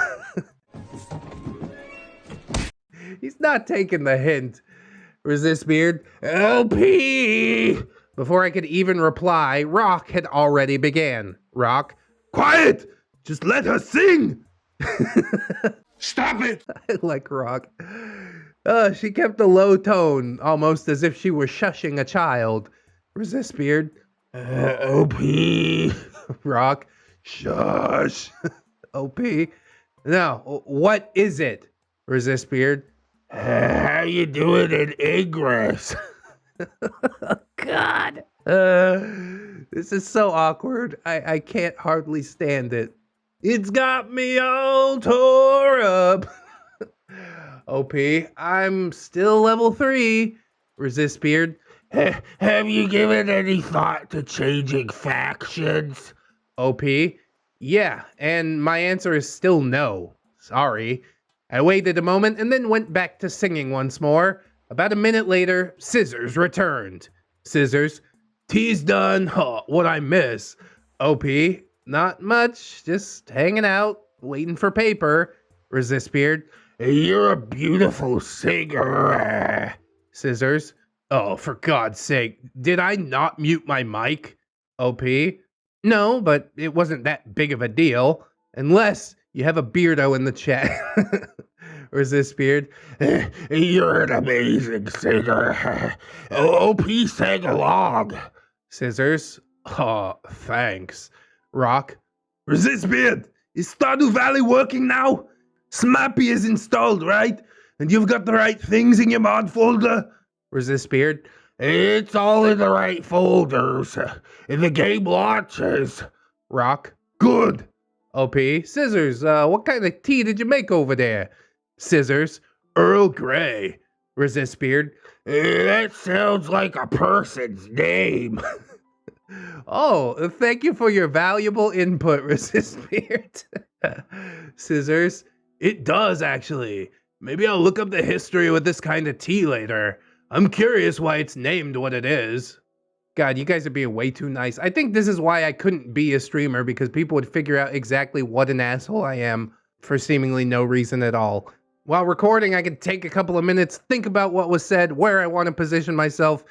He's not taking the hint. Resistbeard. LP! Before I could even reply, Rock had already began. Rock. Quiet! Just let her sing! Stop it! I like Rock. She kept a low tone, almost as if she were shushing a child. Resistbeard. OP. Rock. Shush. OP. No, what is it? Resistbeard. How you doing in Ingress? God. This is so awkward. I can't hardly stand it. It's got me all tore up. OP. I'm still level 3. Resistbeard. Have you given any thought to changing factions? OP, yeah, and my answer is still no. Sorry. I waited a moment and then went back to singing once more. About a minute later, Scissors returned. Scissors, tea's done. Huh, what I miss? OP, not much, just hanging out, waiting for paper. Resistbeard, You're a beautiful singer. Scissors, oh, for God's sake, did I not mute my mic? OP, no, but it wasn't that big of a deal. Unless you have a beardo in the chat. Resistbeard, You're an amazing singer. OP sang along. Scissors, oh, thanks. Rock, Resistbeard, is Stardew Valley working now? Smappy is installed, right? And you've got the right things in your mod folder? Resistbeard, It's all in the right folders. The game launches. Rock, Good. OP, Scissors, what kind of tea did you make over there? Scissors, Earl Grey. Resistbeard, That sounds like a person's name. oh, thank you for your valuable input, Resistbeard. Scissors, It does, actually. Maybe I'll look up the history with this kind of tea later. I'm curious why it's named what it is. God, you guys are being way too nice. I think this is why I couldn't be a streamer, because people would figure out exactly what an asshole I am for seemingly no reason at all. While recording, I could take a couple of minutes, think about what was said, where I want to position myself.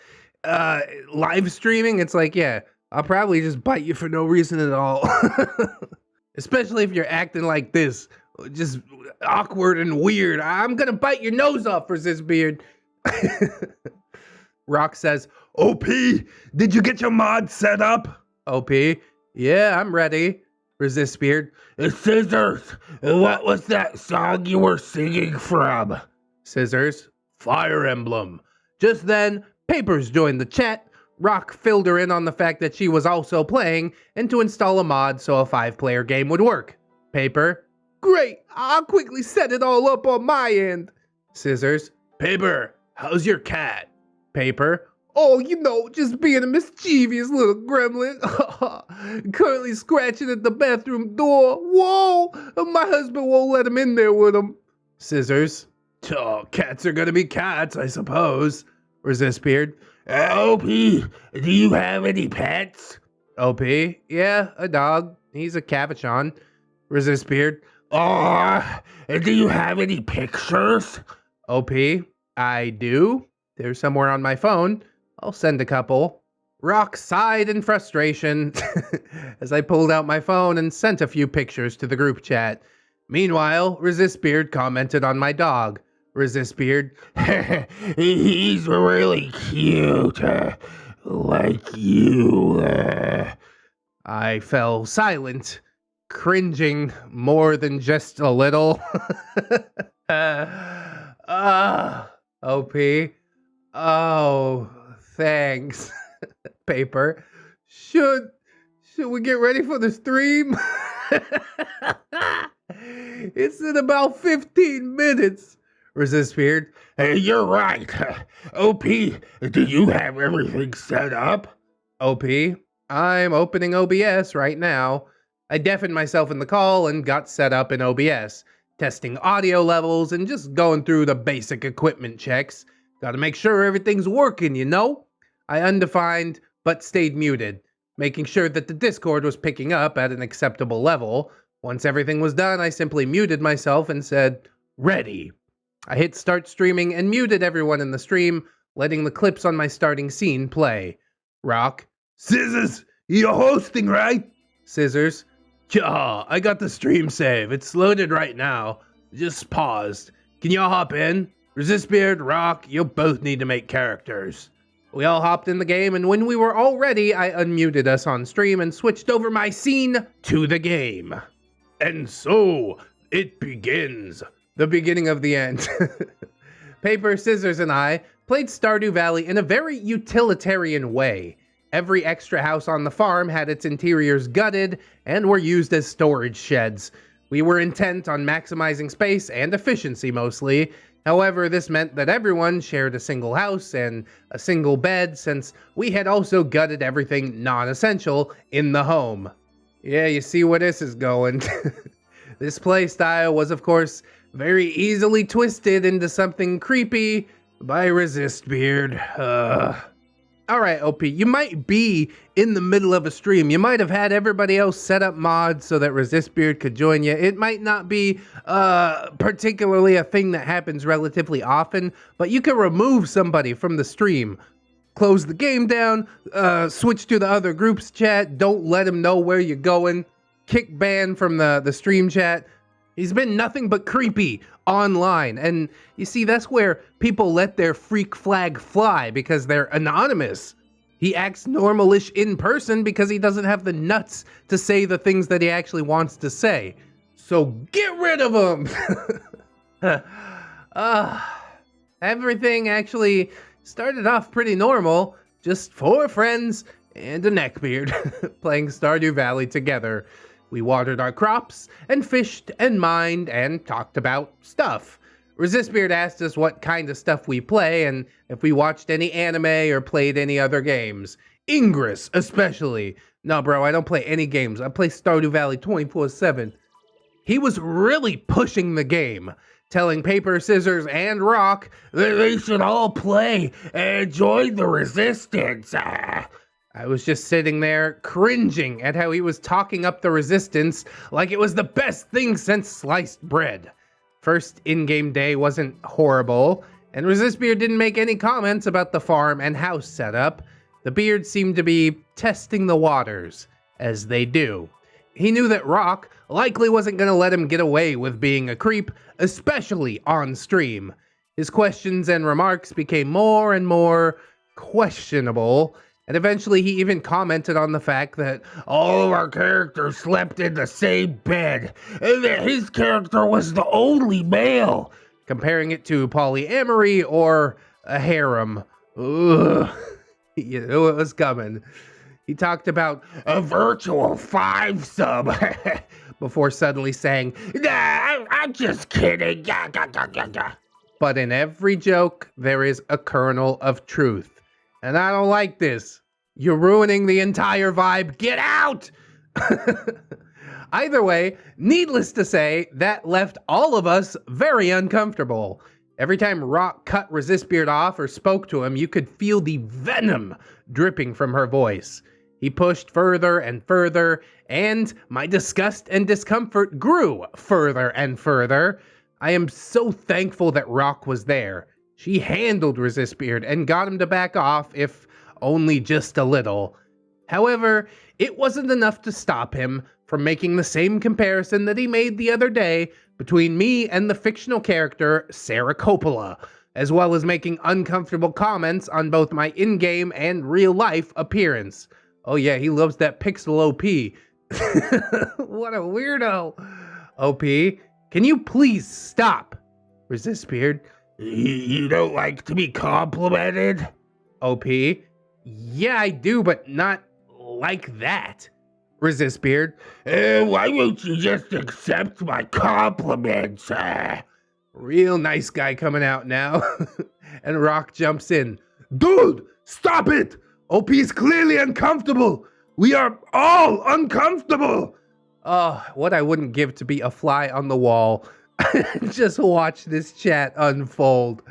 Live streaming, it's like, yeah, I'll probably just bite you for no reason at all. Especially if you're acting like this, just awkward and weird. I'm gonna bite your nose off, Resistbeard. Rock says, OP, did you get your mod set up? OP, yeah, I'm ready. Resistbeard, Scissors, what was that song you were singing from? Scissors. Fire Emblem. Just then, Papers joined the chat. Rock filled her in on the fact that she was also playing and to install a mod so a 5-player game would work. Paper, great, I'll quickly set it all up on my end. Scissors, Paper, how's your cat? Paper, oh, you know, just being a mischievous little gremlin. Currently scratching at the bathroom door. Whoa, my husband won't let him in there with him. Scissors, Oh, cats are gonna be cats, I suppose. Resistbeard, OP, do you have any pets? OP, yeah, a dog. He's a Cavachon. Resistbeard, Do you have any pictures? OP, I do. They're somewhere on my phone. I'll send a couple. Rock sighed in frustration as I pulled out my phone and sent a few pictures to the group chat. Meanwhile, Resistbeard commented on my dog. Resistbeard, He's really cute, like you. I fell silent, cringing more than just a little. OP, oh, thanks. Paper, should we get ready for the stream? It's in about 15 minutes. Resistbeard, You're right. OP, do you have everything set up? OP, I'm opening OBS right now. I deafened myself in the call and got set up in OBS, testing audio levels and just going through the basic equipment checks. Gotta make sure everything's working, you know? I undefined, but stayed muted, making sure that the Discord was picking up at an acceptable level. Once everything was done, I simply muted myself and said, ready. I hit start streaming and muted everyone in the stream, letting the clips on my starting scene play. Rock, Scissors, you're hosting, right? Scissors, Yeah, I got the stream save. It's loaded right now. Just paused. Can y'all hop in? Resistbeard, Rock, you'll both need to make characters. we all hopped in the game, and when we were all ready, I unmuted us on stream and switched over my scene to the game. And so, it begins. The beginning of the end. Paper, Scissors, and I played Stardew Valley in a very utilitarian way. Every extra house on the farm had its interiors gutted and were used as storage sheds. We were intent on maximizing space and efficiency mostly, However, this meant that everyone shared a single house and a single bed since we had also gutted everything non-essential in the home. Yeah, you see where this is going. This playstyle was, of course, very easily twisted into something creepy by Resistbeard. Alright, OP, you might be in the middle of a stream. You might have had everybody else set up mods so that Resistbeard could join you. It might not be particularly a thing that happens relatively often, but you can remove somebody from the stream. Close the game down, switch to the other group's chat, don't let him know where you're going, kick ban from the stream chat. He's been nothing but creepy online, and you see, that's where people let their freak flag fly because they're anonymous. He acts normal-ish in person because he doesn't have the nuts to say the things that he actually wants to say. So get rid of him! Everything actually started off pretty normal. Just 4 friends and a neckbeard playing Stardew Valley together. We watered our crops, and fished, and mined, and talked about stuff. Resistbeard asked us what kind of stuff we play, and if we watched any anime or played any other games. Ingress, especially. No, bro, I don't play any games. I play Stardew Valley 24/7. He was really pushing the game, telling Paper, Scissors, and Rock that they should all play and join the Resistance. I was just sitting there cringing at how he was talking up the Resistance like it was the best thing since sliced bread. First in-game day wasn't horrible, and Resistbeard didn't make any comments about the farm and house setup. The beard seemed to be testing the waters, as they do. He knew that Rock likely wasn't going to let him get away with being a creep, especially on stream. His questions and remarks became more and more questionable, and eventually he even commented on the fact that all of our characters slept in the same bed, and that his character was the only male, comparing it to polyamory or a harem. Ugh. You knew it was coming. He talked about a virtual 5-sub before suddenly saying, "Nah, I'm just kidding." But in every joke, there is a kernel of truth. And I don't like this. You're ruining the entire vibe. Get out! Either way, needless to say, that left all of us very uncomfortable. Every time Rock cut Resistbeard off or spoke to him, you could feel the venom dripping from her voice. He pushed further and further, and my disgust and discomfort grew further and further. I am so thankful that Rock was there. She handled Resistbeard and got him to back off, if only just a little. However, it wasn't enough to stop him from making the same comparison that he made the other day between me and the fictional character Sarah Coppola, as well as making uncomfortable comments on both my in-game and real-life appearance. Oh yeah, he loves that pixel OP. What a weirdo. OP, can you please stop? Resistbeard. You don't like to be complimented? OP, yeah I do, but not like that. Resistbeard. Why won't you just accept my compliments? Real nice guy coming out now. And Rock jumps in. Dude, stop it! OP's clearly uncomfortable. We are all uncomfortable. Oh, what I wouldn't give to be a fly on the wall. Just watch this chat unfold.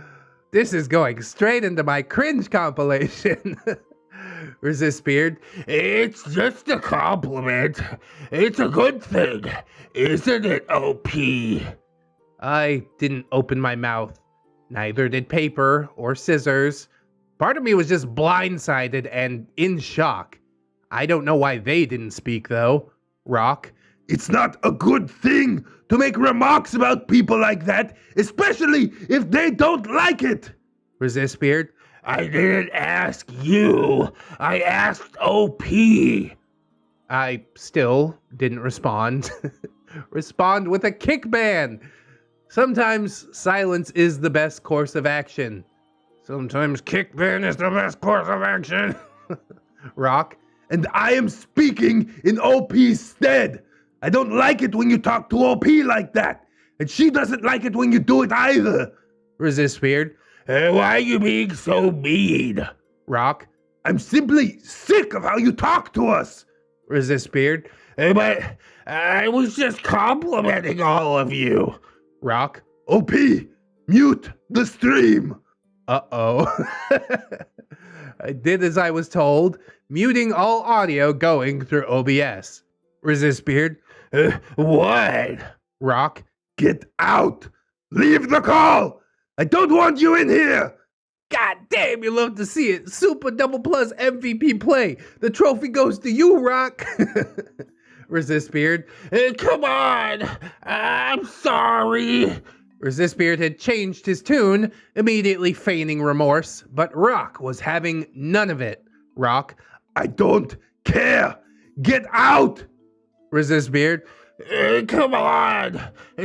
This is going straight into my cringe compilation. Resistbeard. It's just a compliment. It's a good thing, isn't it, OP? I didn't open my mouth. Neither did Paper or Scissors. Part of me was just blindsided and in shock. I don't know why they didn't speak, though. Rock. It's not a good thing to make remarks about people like that, especially if they don't like it. Resistbeard. I didn't ask you. I asked OP. I still didn't respond. Respond with a kick ban. Sometimes silence is the best course of action. Sometimes kick ban is the best course of action. Rock. And I am speaking in OP's stead. I don't like it when you talk to OP like that. And she doesn't like it when you do it either. Resistbeard. Why are you being so mean? Rock. I'm simply sick of how you talk to us. Resistbeard. But I was just complimenting all of you. Rock. OP, mute the stream. Uh-oh. I did as I was told, muting all audio going through OBS. Resistbeard. What? Rock. Get out. Leave the call. I don't want you in here. God damn, you love to see it. Super double plus MVP play. The trophy goes to you, Rock. Resistbeard. Come on. I'm sorry. Resistbeard had changed his tune, immediately feigning remorse, but Rock was having none of it. Rock. I don't care. Get out. Resistbeard. Come on.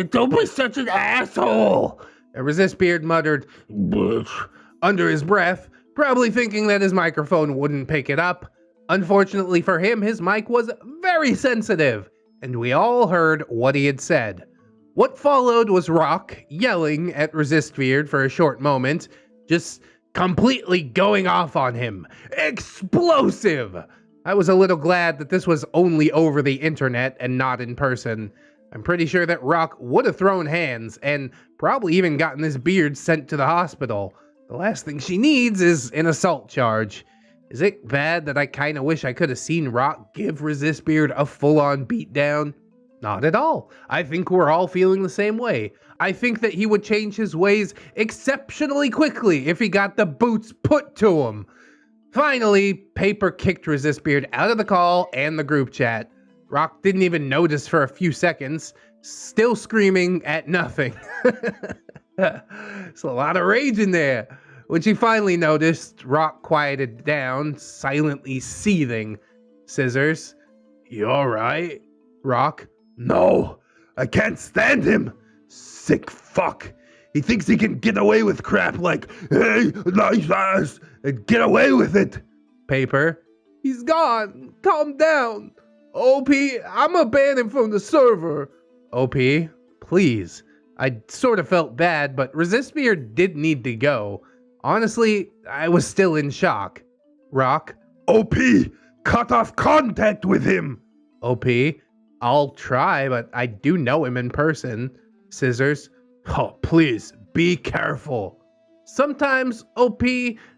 Don't be such an asshole. Resistbeard muttered, Bitch. under his breath, probably thinking that his microphone wouldn't pick it up. Unfortunately for him, his mic was very sensitive, and we all heard what he had said. What followed was Rock yelling at Resistbeard for a short moment, just completely going off on him. Explosive! I was a little glad that this was only over the internet and not in person. I'm pretty sure that Rock would have thrown hands and probably even gotten this beard sent to the hospital. The last thing she needs is an assault charge. Is it bad that I kinda wish I could have seen Rock give Resistbeard a full-on beatdown? Not at all. I think we're all feeling the same way. I think that he would change his ways exceptionally quickly if he got the boots put to him. Finally, Paper kicked Resistbeard out of the call and the group chat. Rock didn't even notice for a few seconds, still screaming at nothing. There's a lot of rage in there. When she finally noticed, Rock quieted down, silently seething. Scissors. You alright? Rock. No, I can't stand him. Sick fuck. He thinks he can get away with crap like, hey, nice ass, and get away with it. Paper. He's gone. Calm down. OP, I'ma ban him from the server. OP, please. I sort of felt bad, but Resistbeard did need to go. Honestly, I was still in shock. Rock. OP, cut off contact with him. OP, I'll try, but I do know him in person. Scissors. Oh, please, be careful. Sometimes, OP,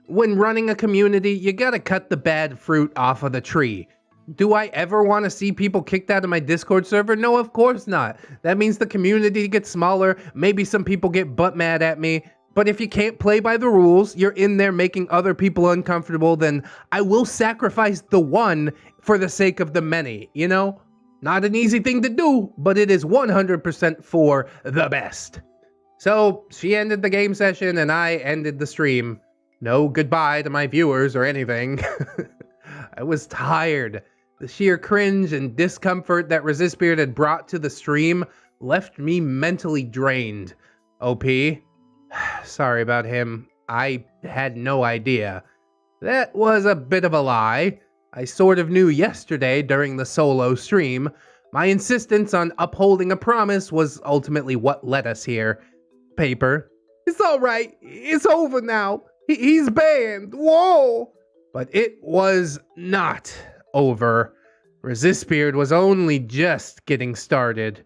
when running a community, you gotta cut the bad fruit off of the tree. Do I ever want to see people kicked out of my Discord server? No, of course not. That means the community gets smaller, maybe some people get butt mad at me, but if you can't play by the rules, you're in there making other people uncomfortable, then I will sacrifice the one for the sake of the many, you know? Not an easy thing to do, but it is 100% for the best. So, she ended the game session and I ended the stream. No goodbye to my viewers or anything. I was tired. The sheer cringe and discomfort that Resistbeard had brought to the stream left me mentally drained. OP, sorry about him. I had no idea. That was a bit of a lie. I sort of knew yesterday during the solo stream. My insistence on upholding a promise was ultimately what led us here. Paper. It's alright. It's over now. He's banned. Whoa! But it was not over. Resistbeard was only just getting started.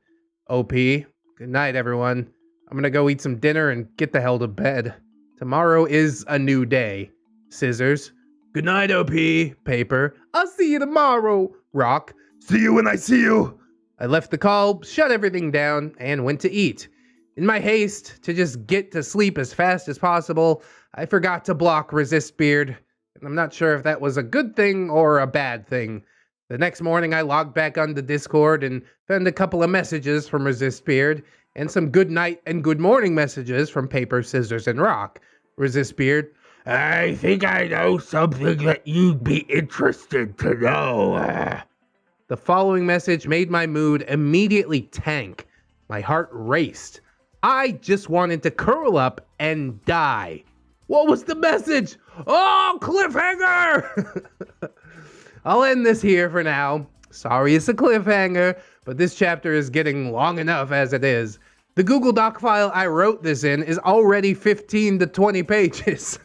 OP, good night, everyone. I'm gonna go eat some dinner and get the hell to bed. Tomorrow is a new day. Scissors. Good night, OP. Paper. I'll see you tomorrow. Rock. See you when I see you. I left the call, shut everything down, and went to eat. In my haste to just get to sleep as fast as possible, I forgot to block Resistbeard, and I'm not sure if that was a good thing or a bad thing. The next morning, I logged back onto Discord and found a couple of messages from Resistbeard, and some good night and good morning messages from Paper, Scissors, and Rock. Resistbeard. I think I know something that you'd be interested to know. The following message made my mood immediately tank. My heart raced. I just wanted to curl up and die. What was the message? Oh, cliffhanger! I'll end this here for now. Sorry it's a cliffhanger, but this chapter is getting long enough as it is. The The Google Doc file I wrote this in is already 15 to 20 pages.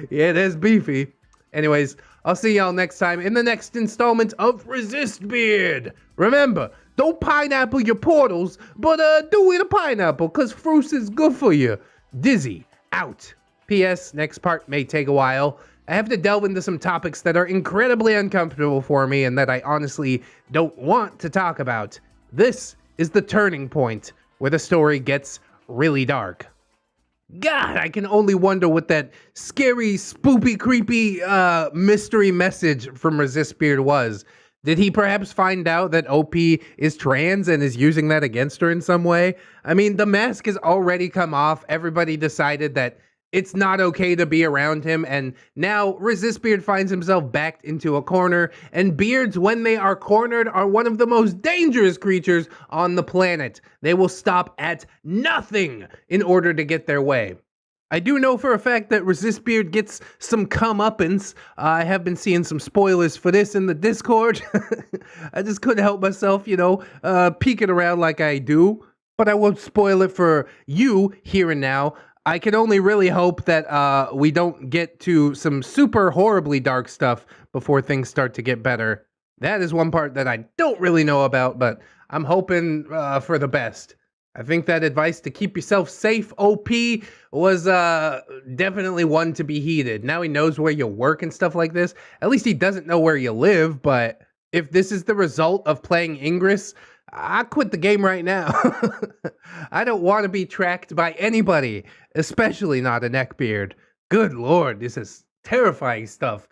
Yeah, that's beefy. Anyways, I'll see y'all next time in the next installment of Resistbeard. Remember, don't pineapple your portals, but do eat a pineapple, cause fruit is good for you. Dizzy, out. P.S. Next part may take a while. I have to delve into some topics that are incredibly uncomfortable for me and that I honestly don't want to talk about. This is the turning point where the story gets really dark. God, I can only wonder what that scary, spoopy, creepy mystery message from Resistbeard was. Did he perhaps find out that OP is trans and is using that against her in some way? I mean, the mask has already come off. Everybody decided that it's not okay to be around him, and now Resistbeard finds himself backed into a corner, and beards, when they are cornered, are one of the most dangerous creatures on the planet. They will stop at nothing in order to get their way. I do know for a fact that Resistbeard gets some comeuppance. I have been seeing some spoilers for this in the Discord. I just couldn't help myself, peeking around like I do, but I won't spoil it for you here and now. I can only really hope that we don't get to some super horribly dark stuff before things start to get better. That is one part that I don't really know about, but I'm hoping for the best. I think that advice to keep yourself safe, OP, was definitely one to be heeded. Now he knows where you work and stuff like this. At least he doesn't know where you live, but if this is the result of playing Ingress, I quit the game right now. I don't want to be tracked by anybody, especially not a neckbeard. Good lord, this is terrifying stuff.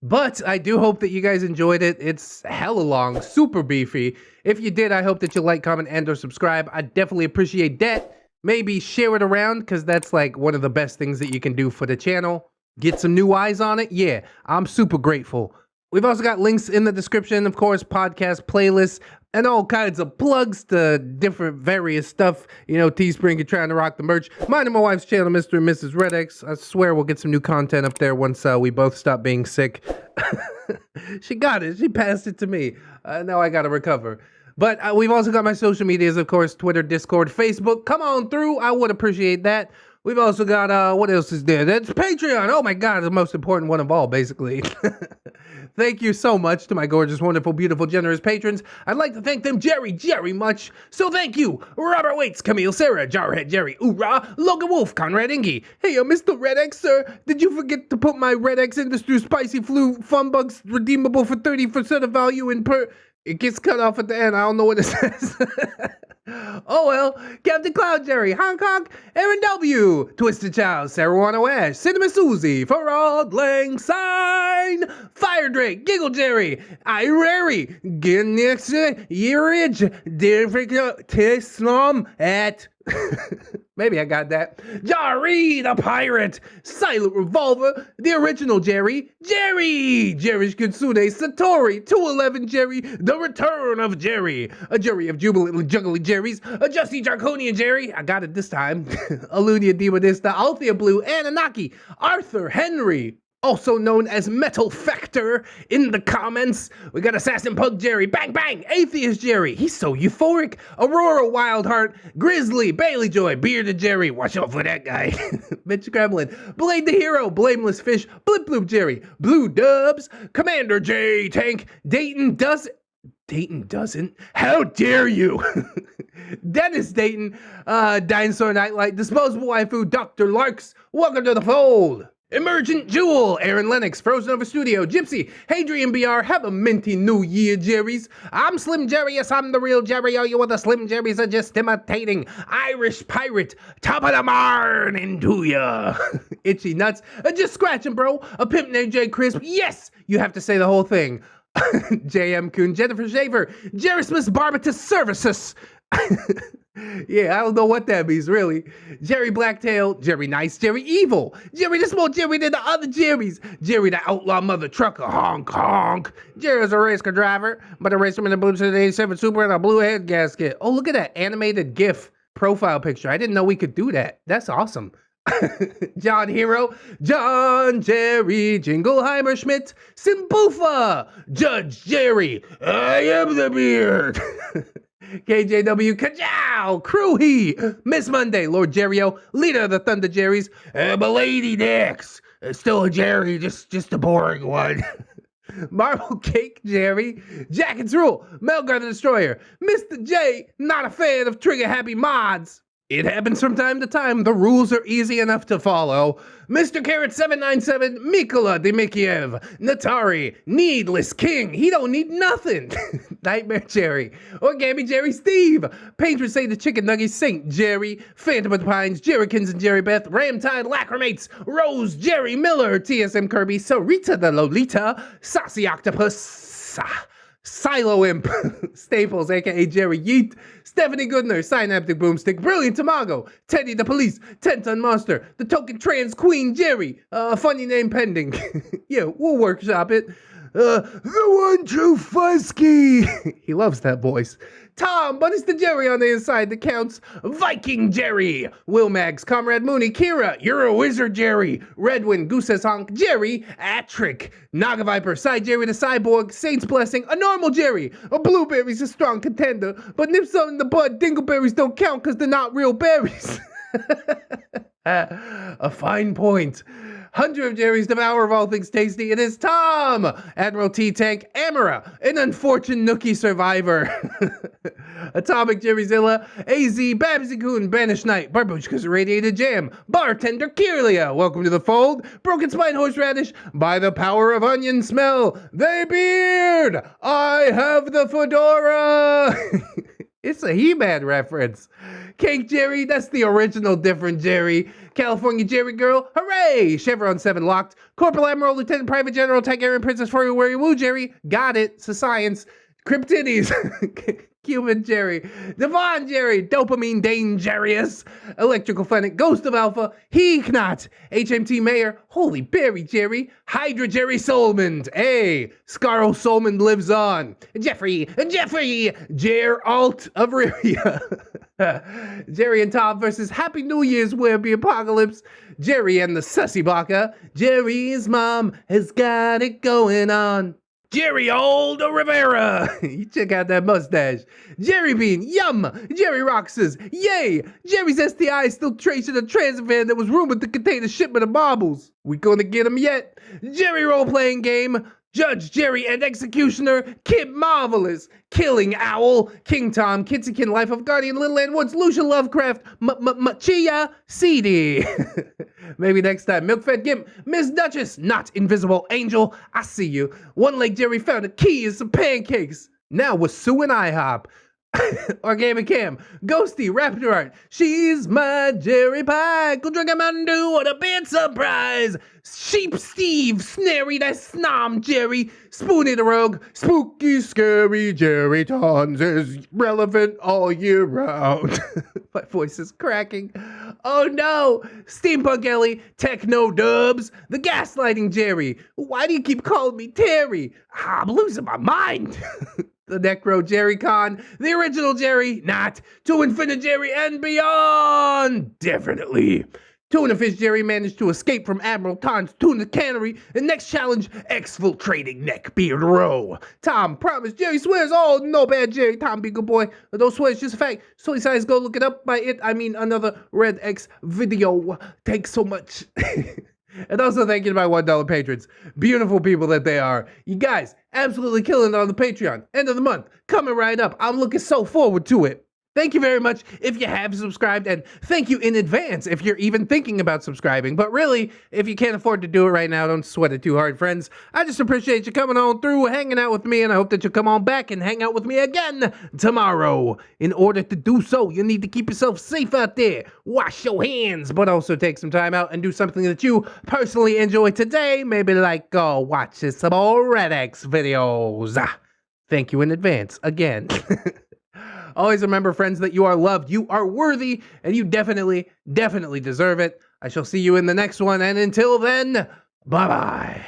But I do hope that you guys enjoyed it. It's hella long, super beefy. If you did, I hope that you like, comment, and or subscribe. I definitely appreciate that. Maybe share it around, because that's like one of the best things that you can do for the channel. Get some new eyes on it. Yeah, I'm super grateful. We've also got links in the description, of course, podcast playlists, and all kinds of plugs to different various stuff. Teespring, you're trying to rock the merch. Mine and my wife's channel, Mr. and Mrs. ReddX. I swear we'll get some new content up there once we both stop being sick. She got it. She passed it to me. Now I got to recover. But we've also got my social medias, of course, Twitter, Discord, Facebook. Come on through. I would appreciate that. We've also got, what else is there? That's Patreon. Oh my God, the most important one of all, basically. Thank you so much to my gorgeous, wonderful, beautiful, generous patrons. I'd like to thank them Jerry much. So thank you, Robert Waits, Camille, Sarah, Jarhead, Jerry, Oorah, Logan Wolf, Conrad Ingy. Hey, Mr. ReddX, sir, did you forget to put my ReddX Industries Spicy Flu Fun Bucks redeemable for 30% of value in per... It gets cut off at the end. I don't know what it says. Oh well, Captain Cloud Jerry, Hong Kong, Aaron W, Twisted Child, Sarah Ash, Cinnamon Susie, Farad Lang Sign, Fire Drake, Giggle Jerry, Irari, Ginix, Yeridge, Difficult Tisnom at maybe I got that. Jari the Pirate, Silent Revolver, the original Jerry, Jerry's Kitsune, Satori, 211 Jerry, The Return of Jerry, a Jerry of Jubilant Juggly Jerry's, a Justy Draconian Jerry, I got it this time, Alunia Demonista, Althea Blue, Anunnaki, Arthur Henry, also known as Metal Factor, in the comments. We got Assassin Pug Jerry, Bang Bang, Atheist Jerry, he's so euphoric, Aurora Wildheart, Grizzly, Bailey Joy, Bearded Jerry, watch out for that guy, Mitch Gremlin, Blade the Hero, Blameless Fish, Blip Bloop Jerry, Blue Dubs, Commander J Tank, Dayton doesn't, how dare you, Dennis Dayton, Dinosaur Nightlight, Disposable Waifu, Dr. Larks, welcome to the fold. Emergent Jewel, Aaron Lennox, Frozen Over Studio, Gypsy, Hadrian BR, have a minty new year, Jerry's. I'm Slim Jerry, yes, I'm the real Jerry, all you other Slim Jerry's are just imitating. Irish Pirate, top of the morning to ya. Itchy Nuts, just scratching, bro. A pimp named J Crisp, yes, you have to say the whole thing. JM Coon, Jennifer Shaver, Jerry Smith's Barbatus Services. Yeah, I don't know what that means, really. Jerry Blacktail, Jerry Nice, Jerry Evil, Jerry the Small Jerry than the other Jerrys, Jerry the Outlaw Mother Trucker, honk honk. Jerry's a race car driver, but a racer in a blue 87 Super and a blue head gasket. Oh, look at that animated GIF profile picture. I didn't know we could do that. That's awesome. John Hero, John Jerry, Jingleheimer Schmidt, Simbufa, Judge Jerry, I am the beard. KJW, Kajow, Crew He, Miss Monday, Lord Jerryo, leader of the Thunder Jerrys, Milady Nix. Still a Jerry, just a boring one. Marble Cake Jerry, Jackets Rule, Melgar the Destroyer, Mr. J, not a fan of trigger happy mods. It happens from time to time. The rules are easy enough to follow. Mr. Carrot 797, Mikola Demikiev, Natari, Needless King. He don't need nothing. Nightmare Jerry, Origami Jerry Steve, Painters Say the Chicken Nuggets, Saint Jerry, Phantom of the Pines, Jerrykins and Jerry Beth, Ramtide Lacrimates, Rose Jerry Miller, TSM Kirby, Sarita the Lolita, Saucy Octopus, Silo Imp, Staples, aka Jerry Yeet, Stephanie Goodner, Synaptic Boomstick, Brilliant Tamago, Teddy the Police, 10-Ton Monster, the Token Trans Queen Jerry, funny name pending. Yeah, we'll workshop it. The one true Fusky. He loves that voice. Tom, but it's the Jerry on the inside that counts. Viking Jerry, Will Mags, Comrade Mooney, Kira, you're a wizard Jerry, Redwin, Goose's Honk, Jerry, Atrick, Naga Viper, Side Jerry the Cyborg, Saint's Blessing, a normal Jerry, a Blueberry's a strong contender, but nips on the bud, Dingleberries don't count because they're not real berries. A fine point. Hunter of Jerry's, devourer of all things tasty. It is Tom, Admiral T-Tank, Amara, an unfortunate Nookie survivor. Atomic Jerryzilla, AZ, Babsy Coon, Banished Knight, Barbushka's Radiated Jam, Bartender Kirlia, welcome to the fold, Broken Spine Horseradish, by the power of onion smell, they beard, I have the fedora. It's a He-Man reference. Cake Jerry, that's the original different Jerry. California Jerry Girl, hooray! Chevron 7 locked. Corporal Admiral, Lieutenant Private General, Tigerian Princess for you, where you woo Jerry. Got it, it's a science. Cryptides, Cuban Jerry, Devon Jerry, Dopamine Dangerous, Electrical Fennec, Ghost of Alpha, Heeknot, HMT Mayor, Holy Berry Jerry, Hydra Jerry Solomon, Scarl Solomon lives on, Jeffrey, Jer Alt of Riria, Jerry and Tom versus Happy New Year's Webby Apocalypse, Jerry and the Sussy Baka, Jerry's mom has got it going on. Jerry Old Rivera, you check out that mustache. Jerry Bean, yum. Jerry Roxas, yay. Jerry's STI still tracing a transit van that was rumored to contain a shipment of marbles. We gonna get him yet? Jerry role-playing game. Judge Jerry and Executioner, Kid Marvelous, Killing Owl, King Tom, Kitsykin, Life of Guardian, Little Land Woods, Lucia Lovecraft, Chia, CD. Maybe next time. Milkfed Gimp, Miss Duchess, Not Invisible Angel, I see you. One Leg Jerry found a key and some pancakes. Now with Sue and IHOP. Organic Cam, Ghosty, Raptor Art, she's my Jerry Pie. Go drink a Mountain Dew, what a bad surprise. Sheep Steve, Snary, that Snom Jerry, Spoonie the Rogue, Spooky, Scary Jerry Tons is relevant all year round. My voice is cracking. Oh no! Steampunk Ellie, Techno Dubs, the Gaslighting Jerry. Why do you keep calling me Terry? I'm losing my mind. The Necro Jerry Con, the original Jerry, not, to Infinite Jerry and beyond, definitely. Tuna Fish Jerry managed to escape from Admiral Ton's Tuna Cannery, and next challenge, exfiltrating Neckbeard Row. Tom promised, Jerry swears, oh, no bad Jerry, Tom be good boy. Those swears just a fact, so he says go look it up by it, I mean another ReddX video. Thanks so much. And also thank you to my $1 patrons. Beautiful people that they are. You guys, absolutely killing it on the Patreon. End of the month, coming right up. I'm looking so forward to it. Thank you very much if you have subscribed, and thank you in advance if you're even thinking about subscribing. But really, if you can't afford to do it right now, don't sweat it too hard, friends. I just appreciate you coming on through, hanging out with me, and I hope that you'll come on back and hang out with me again tomorrow. In order to do so, you need to keep yourself safe out there. Wash your hands, but also take some time out and do something that you personally enjoy today. Maybe like watching some more ReddX videos. Thank you in advance, again. Always remember, friends, that you are loved, you are worthy, and you definitely deserve it. I shall see you in the next one, and until then, bye-bye.